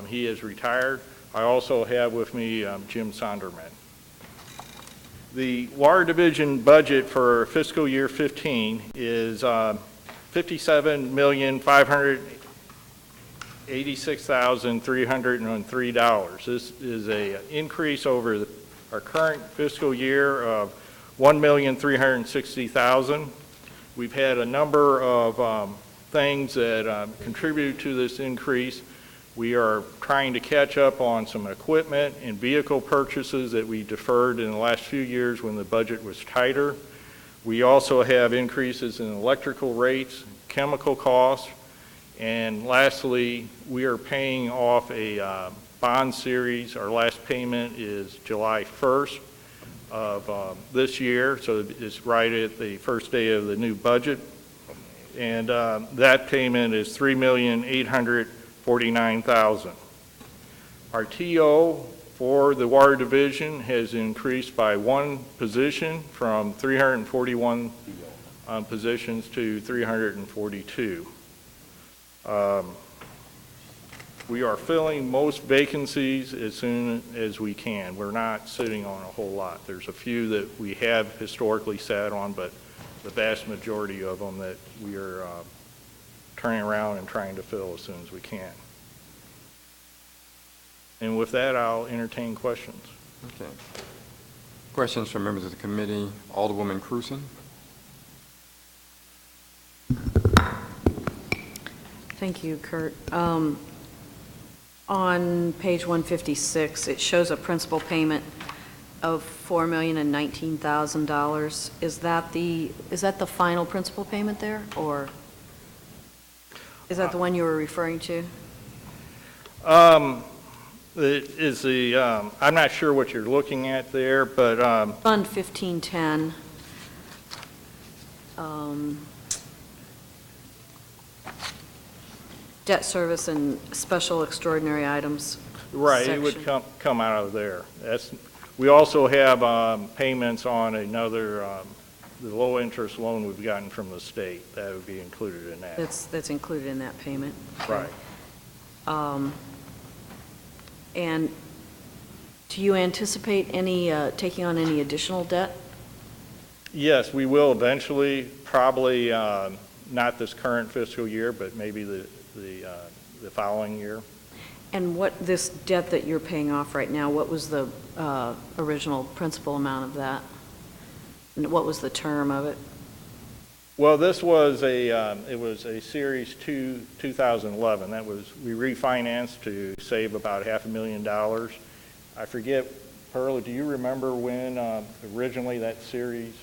He is retired. I also have with me Jim Sonderman. The Water Division budget for fiscal year 15 is $57,586,303. This is an increase over our current fiscal year of $1,360,000. We've had a number of things that contribute to this increase. We are trying to catch up on some equipment and vehicle purchases that we deferred in the last few years when the budget was tighter. We also have increases in electrical rates, chemical costs, and lastly, we are paying off a bond series. Our last payment is July 1st of this year, so it's right at the first day of the new budget. And that payment is $3,849,000. Our TO for the Water Division has increased by one position from 341 positions to 342. We are filling most vacancies as soon as we can. We're not sitting on a whole lot. There's a few that we have historically sat on, but the vast majority of them that we are turning around and trying to fill as soon as we can. And with that, I'll entertain questions. Okay. Questions from members of the committee. Alderwoman Cruzen. Thank you, Kurt. On page 156, it shows a principal payment of $4,019,000. Is that the final principal payment there, or is that the one you were referring to? I'm not sure what you're looking at there, but Fund 1510. Debt service and special extraordinary items. right, it would come out of there. We also have payments on another the low-interest loan we've gotten from the state. That would be included in that. That's included in that payment? Right. And do you anticipate any, taking on any additional debt? Yes, we will eventually, probably not this current fiscal year, but maybe the following year. And what, this debt that you're paying off right now, what was the original principal amount of that? And what was the term of it? Well, this was it was a Series 2, 2011. That was, we refinanced to save about $500,000. I forget, Pearl, do you remember when originally that series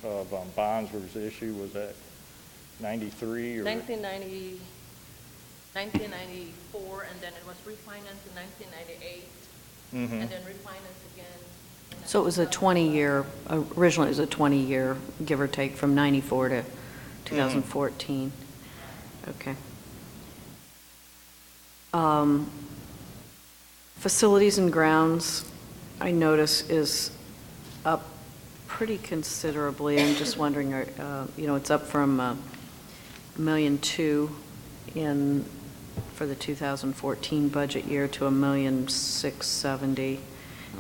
of bonds was issued? Was that 93 or? 1994, and then it was refinanced in 1998, and then refinanced again. So it was a 20-year, originally it was a 20-year, give or take, from 94 to 2014. Okay. Facilities and grounds, I notice, is up pretty considerably. I'm just wondering, it's up from $1.2 million for the 2014 budget year to $1,670,000.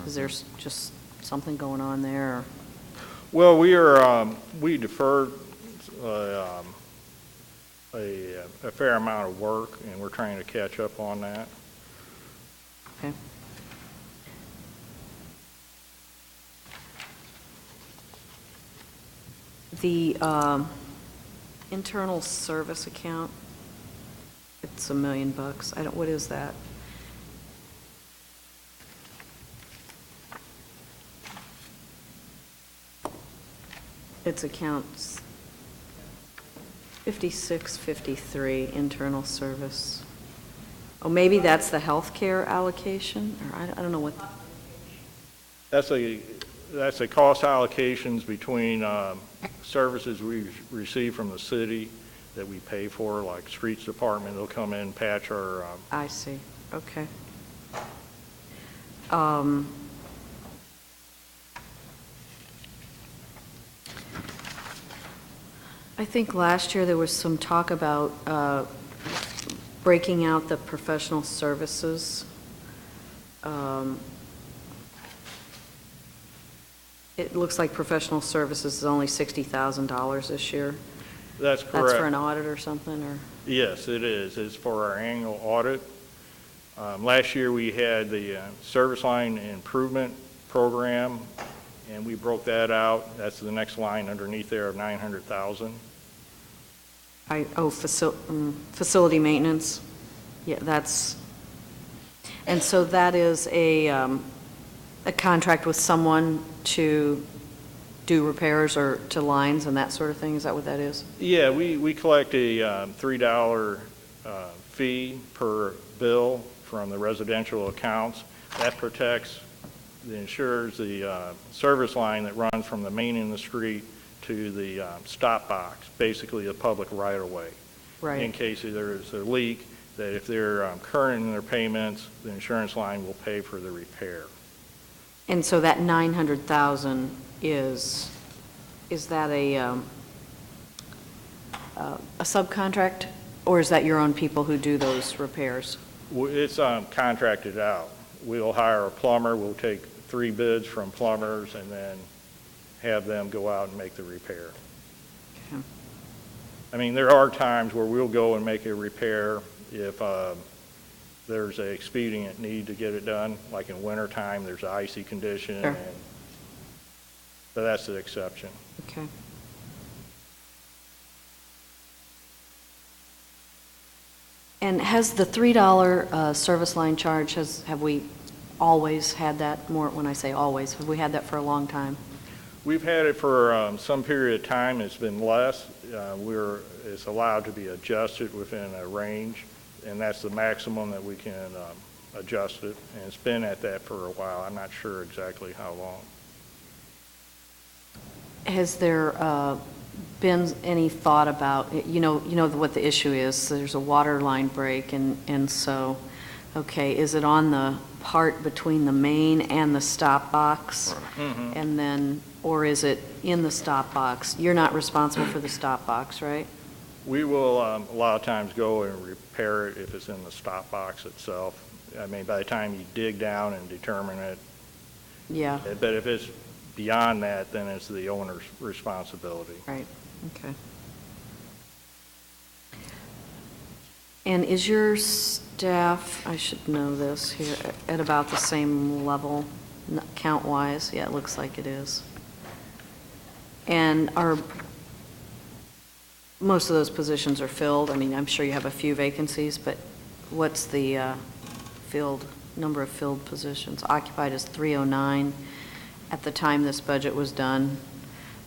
Is there just something going on there? Or? Well, we deferred a fair amount of work, and we're trying to catch up on that. Okay. The internal service account, it's $1 million. What is that? It's accounts 5653, internal service. Oh, maybe that's the healthcare allocation, or I don't know what. That's a cost allocations between services we receive from the city that we pay for, like streets department. They'll come in and patch our. I see. Okay. I think last year there was some talk about breaking out the professional services. It looks like professional services is only $60,000 this year. That's correct. That's for an audit or something, or? Yes, it is. It's for our annual audit. Last year we had the service line improvement program, and we broke that out. That's the next line underneath there of $900,000. Facility maintenance. Yeah, that's, and so that is a contract with someone to do repairs or to lines and that sort of thing? Is that what that is? Yeah, we collect a $3 fee per bill from the residential accounts. That protects, ensures the service line that runs from the main in the street to the stop box, basically a public right-of-way. Right. In case there is a leak, that if they're current in their payments, the insurance line will pay for the repair. And so that $900,000 is that a subcontract, or is that your own people who do those repairs? It's contracted out. We'll hire a plumber. We'll take 3 bids from plumbers and then have them go out and make the repair. Okay. I mean, there are times where we'll go and make a repair if there's an expedient need to get it done, like in wintertime, there's an icy condition. Sure. But that's the exception. Okay. And has the $3 service line charge, have we always had that? More, when I say always, have we had that for a long time? We've had it for some period of time. It's been less. It's allowed to be adjusted within a range, and that's the maximum that we can adjust it. And it's been at that for a while. I'm not sure exactly how long. Has there been any thought about, you know what the issue is? There's a water line break, and so Okay, is it on the part between the main and the stop box? Mhm. And then, or is it in the stop box? You're not responsible for the stop box, right? We will, a lot of times, go and repair it if it's in the stop box itself. I mean, by the time you dig down and determine it, Yeah, but if it's beyond that, then it's the owner's responsibility. right, okay. And is your staff, I should know this here, at about the same level, count-wise? Yeah, it looks like it is. And are, most of those positions are filled? I mean, I'm sure you have a few vacancies, but what's the number of filled positions? Occupied is 309 at the time this budget was done,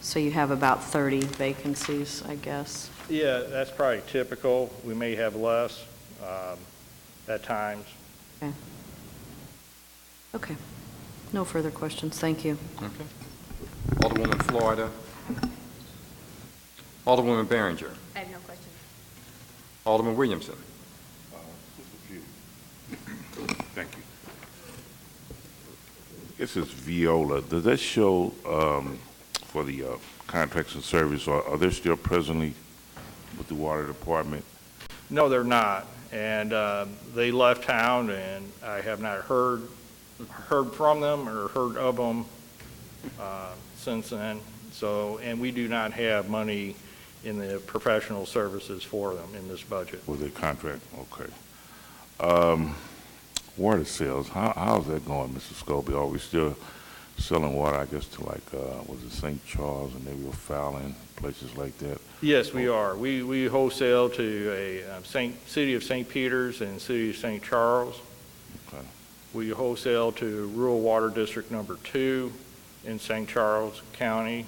so you have about 30 vacancies, I guess. Yeah, that's probably typical. We may have less at times. Okay. Okay. No further questions. Thank you. Okay. Alderwoman Florida. Alderwoman Behringer. I have no questions. Alderman Williamson. Thank you. This is Viola. Does that show for the contracts and service, are they still presently with the water department? No, they're not. And they left town, and I have not heard from them or heard of them since then. So, and we do not have money in the professional services for them in this budget. With their contract? Okay. Water sales, how's that going, Mr. Skouby? Are we still selling water, I guess, to like, was it St. Charles and maybe O'Fallon, places like that? Yes, we are. We wholesale to a city of St. Peters and city of St. Charles. Okay. We wholesale to Rural Water District Number 2 in St. Charles County,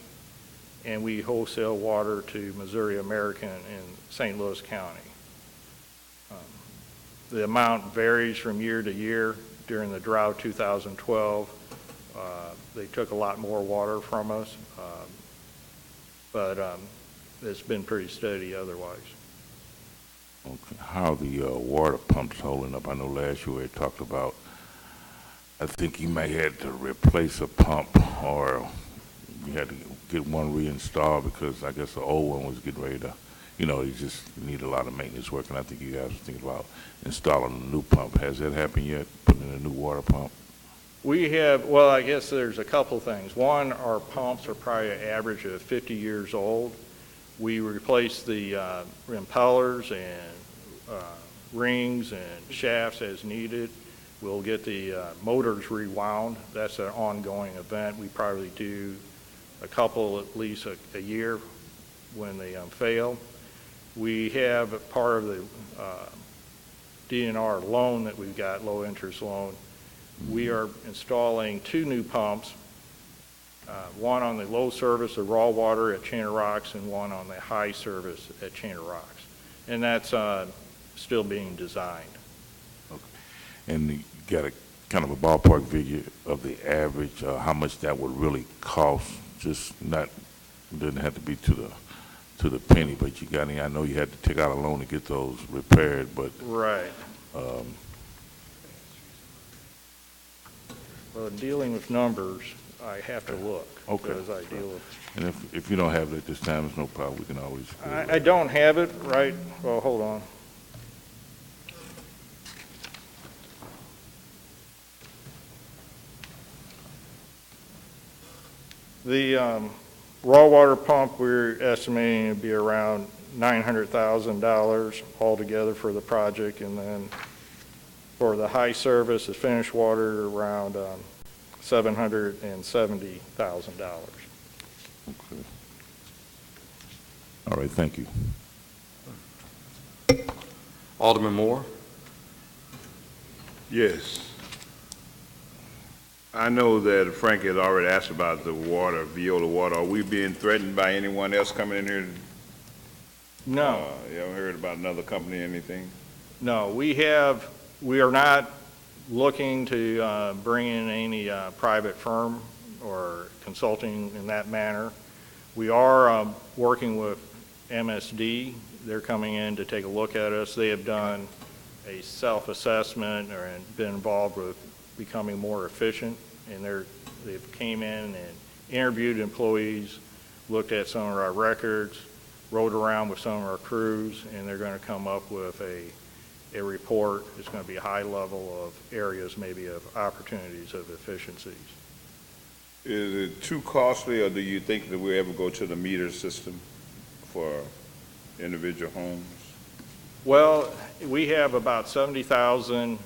and we wholesale water to Missouri American in St. Louis County. The amount varies from year to year. During the drought 2012, they took a lot more water from us, but it's been pretty steady otherwise. Okay. How are the water pumps holding up? I know last year we talked about, I think you may have to replace a pump, or you had to get one reinstalled because I guess the old one was getting ready to, you just need a lot of maintenance work, and I think you guys were thinking about installing a new pump. Has that happened yet, putting in a new water pump? We have, well, I guess there's a couple things. One, our pumps are probably an average of 50 years old. We replace the impellers and rings and shafts as needed. We'll get the motors rewound. That's an ongoing event. We probably do a couple at least a year when they fail. We have part of the DNR loan that we've got, low interest loan. We are installing 2 new pumps, one on the low service, the raw water at Chain of Rocks, and one on the high service at Chain of Rocks. And that's still being designed. Okay. And you got a kind of a ballpark figure of the average, how much that would really cost, just not, doesn't have to be to the penny, but you got any, I know you had to take out a loan to get those repaired, but. Right. Well, in dealing with numbers, I have to look. Okay. Because I deal with. And if you don't have it at this time, it's no problem, we can always. I don't have it right, well, hold on. The raw water pump, we're estimating it'd be around $900,000 altogether for the project, and then for the high service, the finished water, around $770,000. Okay. All right, thank you. Alderman Moore. Yes. I know that Frank has already asked about the water, Viola water. Are we being threatened by anyone else coming in here? No. You haven't heard about another company or anything? No, we are not looking to bring in any private firm or consulting in that manner. We are working with MSD. They're coming in to take a look at us. They have done a self-assessment and been involved with becoming more efficient. And they came in and interviewed employees, looked at some of our records, rode around with some of our crews, and they're going to come up with a report. It's going to be a high level of areas, maybe of opportunities of efficiencies. Is it too costly, or do you think that we'll ever go to the meter system for individual homes? Well, we have about 70,000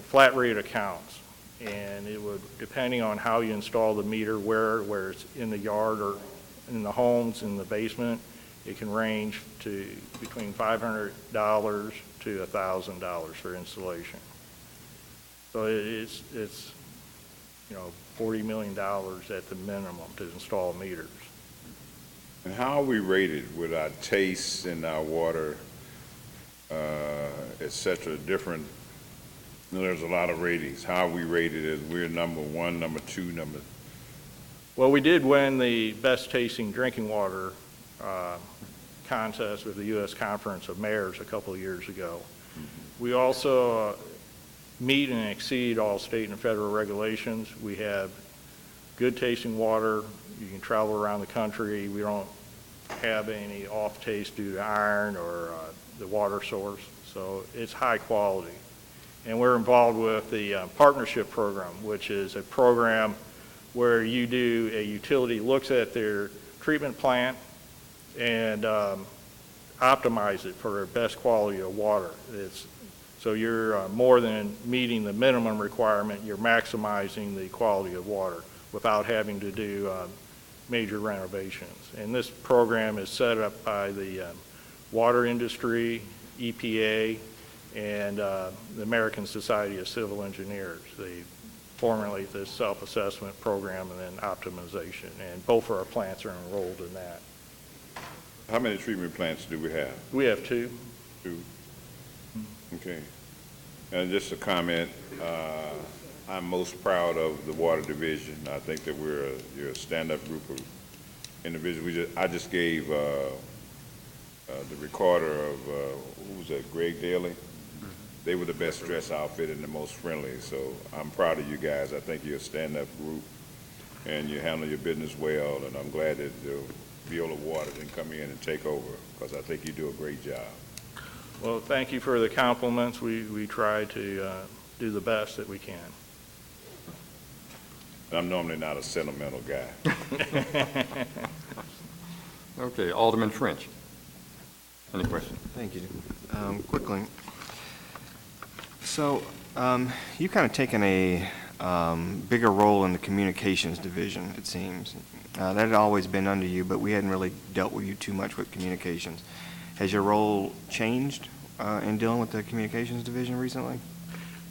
flat rate accounts, and it would, depending on how you install the meter, where it's in the yard or in the homes, in the basement, it can range to between $500 to $1,000 for installation. So it's $40 million at the minimum to install meters. And how are we rated with our taste and our water, et cetera, different? There's a lot of ratings. How are we rated? As we're number one, number two, number? Well, we did win the best tasting drinking water contest with the U.S. Conference of Mayors a couple of years ago. We also meet and exceed all state and federal regulations. We have good tasting water. You can travel around the country. We don't have any off taste due to iron or the water source. So it's high quality. And we're involved with the partnership program, which is a program where a utility looks at their treatment plant and optimize it for their best quality of water. So you're more than meeting the minimum requirement, you're maximizing the quality of water without having to do major renovations. And this program is set up by the water industry, EPA, and the American Society of Civil Engineers. They formulate this self-assessment program and then optimization, and both of our plants are enrolled in that. How many treatment plants do we have? We have two. Two. Okay. And just a comment, I'm most proud of the Water Division. I think that you're a stand-up group of individuals. I just gave the recorder of, who was that, Greg Daly? They were the best dressed outfit and the most friendly, so I'm proud of you guys. I think you're a stand-up group, and you handle your business well, and I'm glad that Viola Water didn't come in and take over, because I think you do a great job. Well, thank you for the compliments. We try to do the best that we can. I'm normally not a sentimental guy. Okay, Alderman French. Any questions? Thank you. Quickly. So you've kind of taken a bigger role in the communications division, it seems. That had always been under you, but we hadn't really dealt with you too much with communications. Has your role changed in dealing with the communications division recently?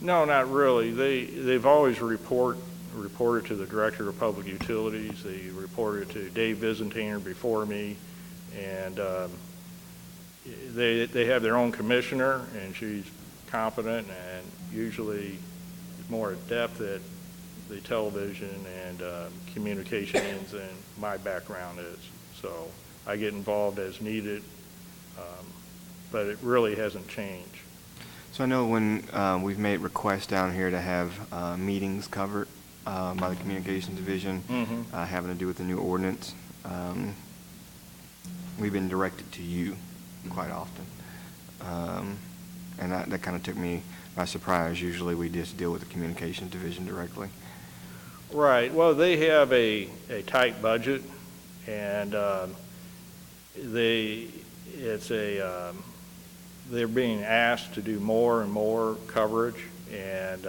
No, not really. They've always reported to the Director of Public Utilities. They reported to Dave Byzantiner before me, and they have their own commissioner, and she's competent and usually more adept at the television and communications than my background is. So I get involved as needed, but it really hasn't changed. So I know when we've made requests down here to have meetings covered by the communications division having to do with the new ordinance, we've been directed to you quite often. And that kind of took me by surprise. Usually we just deal with the communications division directly. Right. Well, they have a tight budget, and they're being asked to do more and more coverage, and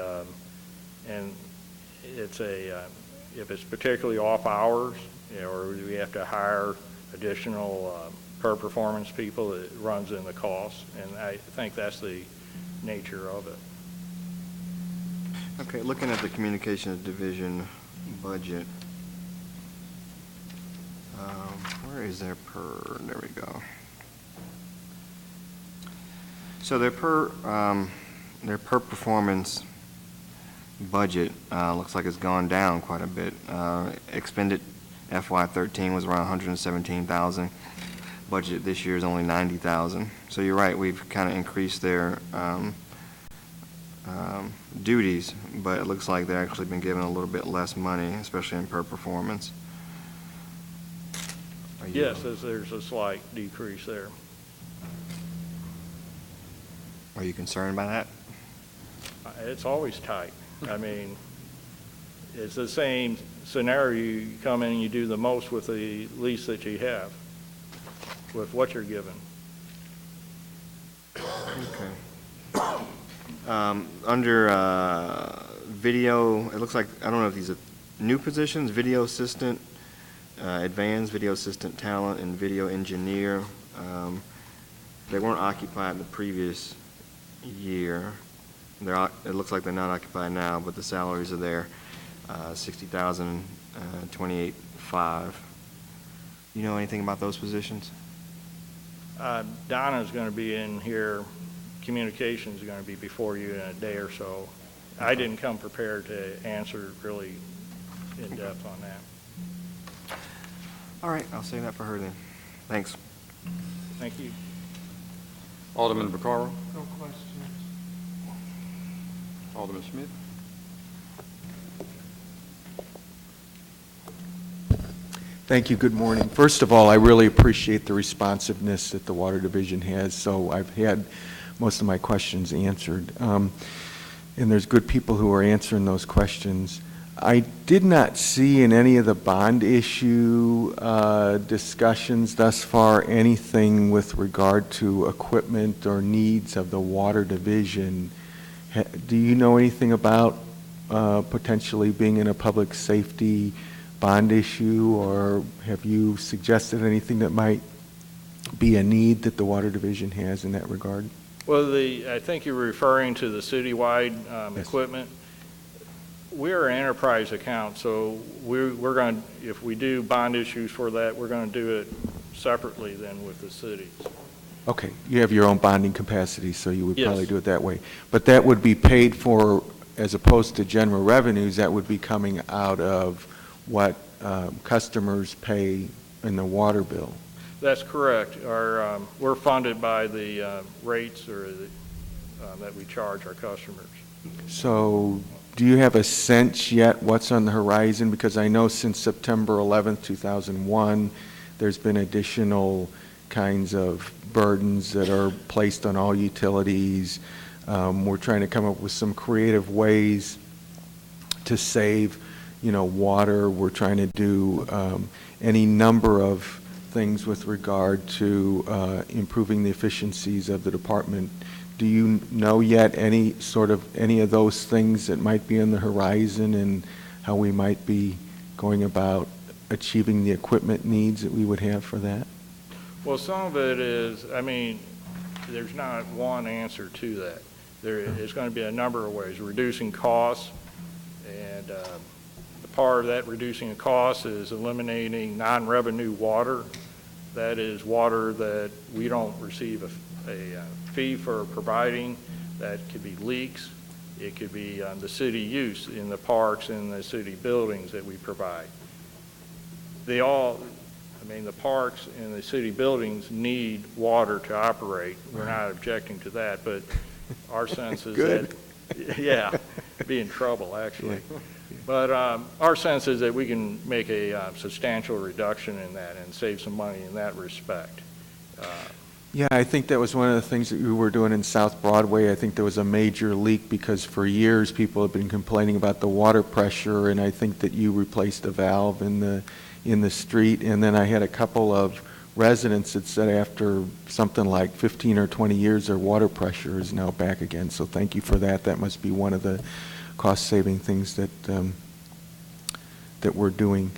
it's if it's particularly off hours, or we have to hire additional per performance people, it runs in the cost, and I think that's the nature of it. Okay, looking at the communications division budget, where is their per? There we go. So their per performance budget looks like it's gone down quite a bit. Expended FY13 was around $117,000. budget this year is only 90,000. So you're right, we've kind of increased their duties, but it looks like they've actually been given a little bit less money, especially in per performance. Yes, there's a slight decrease there. Are you concerned by that? It's always tight. I mean, it's the same scenario. You come in and you do the most with the least that you have, with what you're given. Okay. Under video, it looks like, I don't know if these are new positions, video assistant, advanced video assistant talent, and video engineer. They weren't occupied the previous year. It looks like they're not occupied now, but the salaries are there, 60,000, 28.5. You know anything about those positions? Donna's going to be in here. Communications is going to be before you in a day or so. I didn't come prepared to answer really in depth on that. All right, I'll save that for her then. Thanks. Thank you. Alderman Vaccaro? No questions. Alderman Schmidt? Thank you. Good morning. First of all, I really appreciate the responsiveness that the Water Division has, so I've had most of my questions answered. And there's good people who are answering those questions. I did not see in any of the bond issue discussions thus far anything with regard to equipment or needs of the Water Division. Do you know anything about potentially being in a public safety bond issue, or have you suggested anything that might be a need that the Water Division has in that regard? Well, I think you're referring to the citywide Yes. equipment. We're an enterprise account, so we're going to, if we do bond issues for that, we're going to do it separately than with the cities. Okay, you have your own bonding capacity, so you would Yes. probably do it that way. But that would be paid for, as opposed to general revenues, that would be coming out of what customers pay in the water bill. That's correct. We're funded by the rates that we charge our customers. So do you have a sense yet what's on the horizon? Because I know since September 11th, 2001, there's been additional kinds of burdens that are placed on all utilities. We're trying to come up with some creative ways to save, water. We're trying to do any number of things with regard to improving the efficiencies of the department. Do you know yet any of those things that might be on the horizon and how we might be going about achieving the equipment needs that we would have for that? Well, some of it is, there's not one answer to that. There is going to be a number of ways. Reducing costs, and the part of that reducing the cost is eliminating non-revenue water. That is water that we don't receive a fee for providing. That could be leaks. It could be the city use in the parks and the city buildings that we provide. The parks and the city buildings need water to operate. We're not objecting to that, but our sense is that, be in trouble, actually. But our sense is that we can make a substantial reduction in that and save some money in that respect. Yeah, I think that was one of the things that we were doing in South Broadway. I think there was a major leak because for years people have been complaining about the water pressure, and I think that you replaced a valve in the street. And then I had a couple of residents that said after something like 15 or 20 years, their water pressure is now back again. So thank you for that. That must be one of the cost-saving things that we're doing.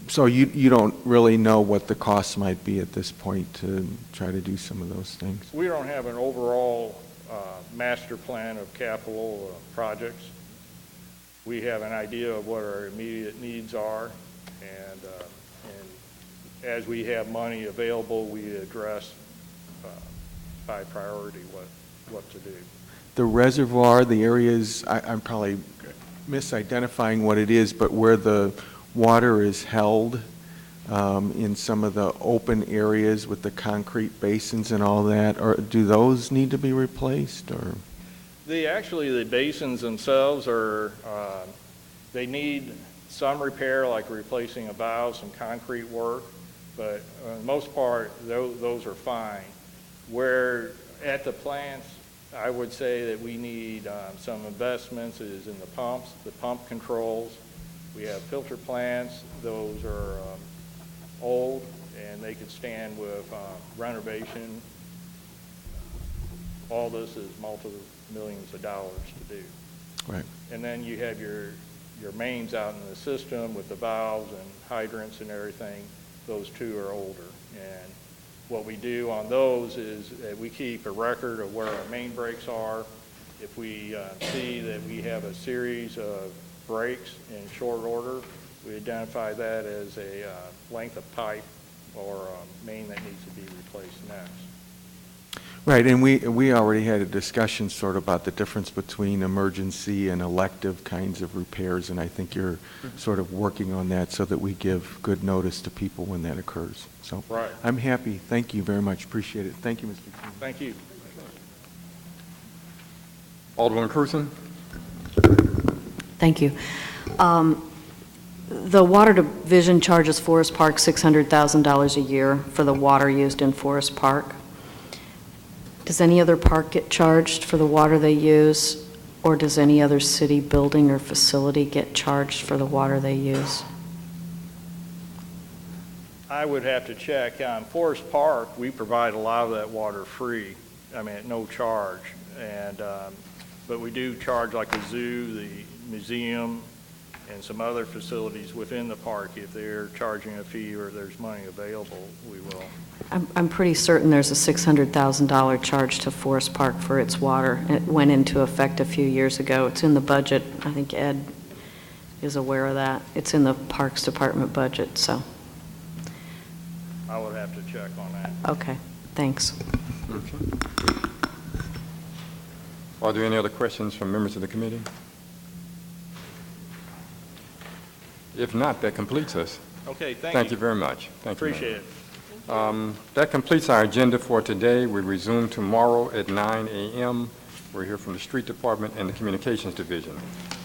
So you don't really know what the costs might be at this point to try to do some of those things? We don't have an overall master plan of capital projects. We have an idea of what our immediate needs are, and as we have money available, we address by priority what to do. The reservoir, the areas, I'm probably misidentifying what it is, but where the water is held, in some of the open areas with the concrete basins and all that? Or do those need to be replaced, or? Actually, the basins themselves are, they need some repair, like replacing a valve, some concrete work, but for the most part, those are fine. Where at the plants, I would say that we need some investments is in the pumps, the pump controls. We have filter plants. Those are old, and they could stand with renovation. All this is multi-millions of dollars to do. Right. And then you have your mains out in the system with the valves and hydrants and everything. Those two are older. And what we do on those is that we keep a record of where our main breaks are. If we see that we have a series of breaks in short order, we identify that as a length of pipe or a main that needs to be replaced next. Right, and we already had a discussion sort of about the difference between emergency and elective kinds of repairs, and I think you're sort of working on that so that we give good notice to people when that occurs. So right. I'm happy. Thank you very much. Appreciate it. Thank you, Mr. King. Thank you. Alderman Cruzen? Thank you. The Water Division charges Forest Park $600,000 a year for the water used in Forest Park. Does any other park get charged for the water they use, or does any other city building or facility get charged for the water they use? I would have to check. On Forest Park, we provide a lot of that water free, I mean, at no charge. And, but we do charge like the zoo, the museum, and some other facilities within the park. If they're charging a fee or there's money available, we will. I'm pretty certain there's a $600,000 charge to Forest Park for its water. It went into effect a few years ago. It's in the budget. I think Ed is aware of that. It's in the Parks Department budget, so. I would have to check on that. Okay, thanks. Okay. Are there any other questions from members of the committee? If not, that completes us. Okay, Thank you very much. Thank you. Appreciate it. That completes our agenda for today. We resume tomorrow at 9 a.m. We're here from the Street Department and the Communications Division.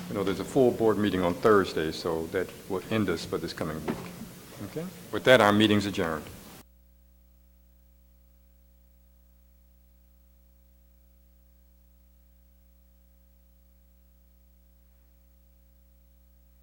You know, there's a full board meeting on Thursday, so that will end us for this coming week. Okay? With that, our meeting's adjourned.